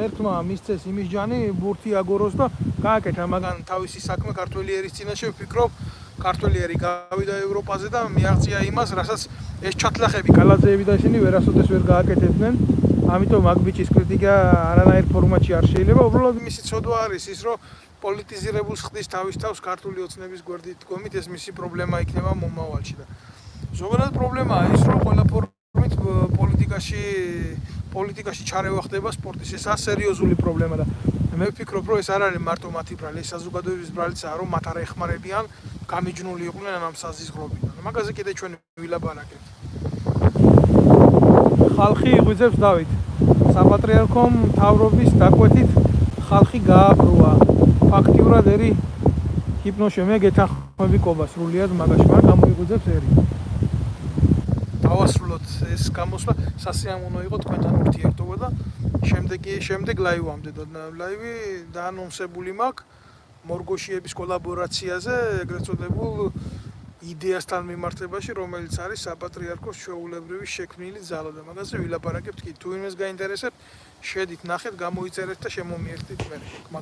ერთმა მისცეს იმის ჯანი ბურთი აგოროს და გააკეთა მაგან თავისი საქმე ქართველი ერის წინაშე ვფიქრობ ქართველი ერი გავიდა ევროპაზე და მიაღწია იმას რასაც ეს ჩათლახები კალაძეები და ისინი ვერასოდეს ვერ გააკეთებდნენ ამიტომ მაგ ბიჭის კრიტიკა არანაირ ფორმატში არ შეიძლება უბრალოდ მისი ცოდვა არის ის რომ პოლიტიზირებულს ხდის თავის თავს ქართული ოცნების გვერდით დგომით ეს მისი პრობლემა იქნება მომავალში და ზოგადად პრობლემაა ის რომ ყველა ფორმით პოლიტიკაში ჩარევა ხდება სპორტის ეს ასერიოზული პრობლემა და მე ვფიქრობ რომ ეს არ არის მარტო მათი ბრალი ეს საზოგადოების ბრალიცაა რომ მათ არ ეხმარებიან გამიჯნული იყვნენ ამ საზიზღრობიდან მაგაზე კიდე ჩვენ ვილაპარაკებთ ხალხი იღვიძებს დავით საპატრიარქომ მთავრობის დაკვეთით ხალხი გააბრუა ფაქტიურად ერი ჰიპნოშე მე გეთანხმები კობა სრულიად მაგაში მაგრამ გამოიღვიძებს ერი დავასრულოთ ეს გამოსვლა სასიამოვნო იყო თქვენთან ურთიერთობა და შემდეგ ლაივამდე და ლაივი დაანონსებული მაქვს მორგოშიების კოლაბორაციაზე ეგრეთ წოდებულ იდეასთან მიმართებაში რომელიც არის საპატრიარქოს ჩვეულებრივი შექმნილი ძალა და მაგაზე ვილაპარაკებთ კი თუ იმეს გაინტერესებთ შედით ნახეთ გამოიწერეთ და შემომიერთდით მე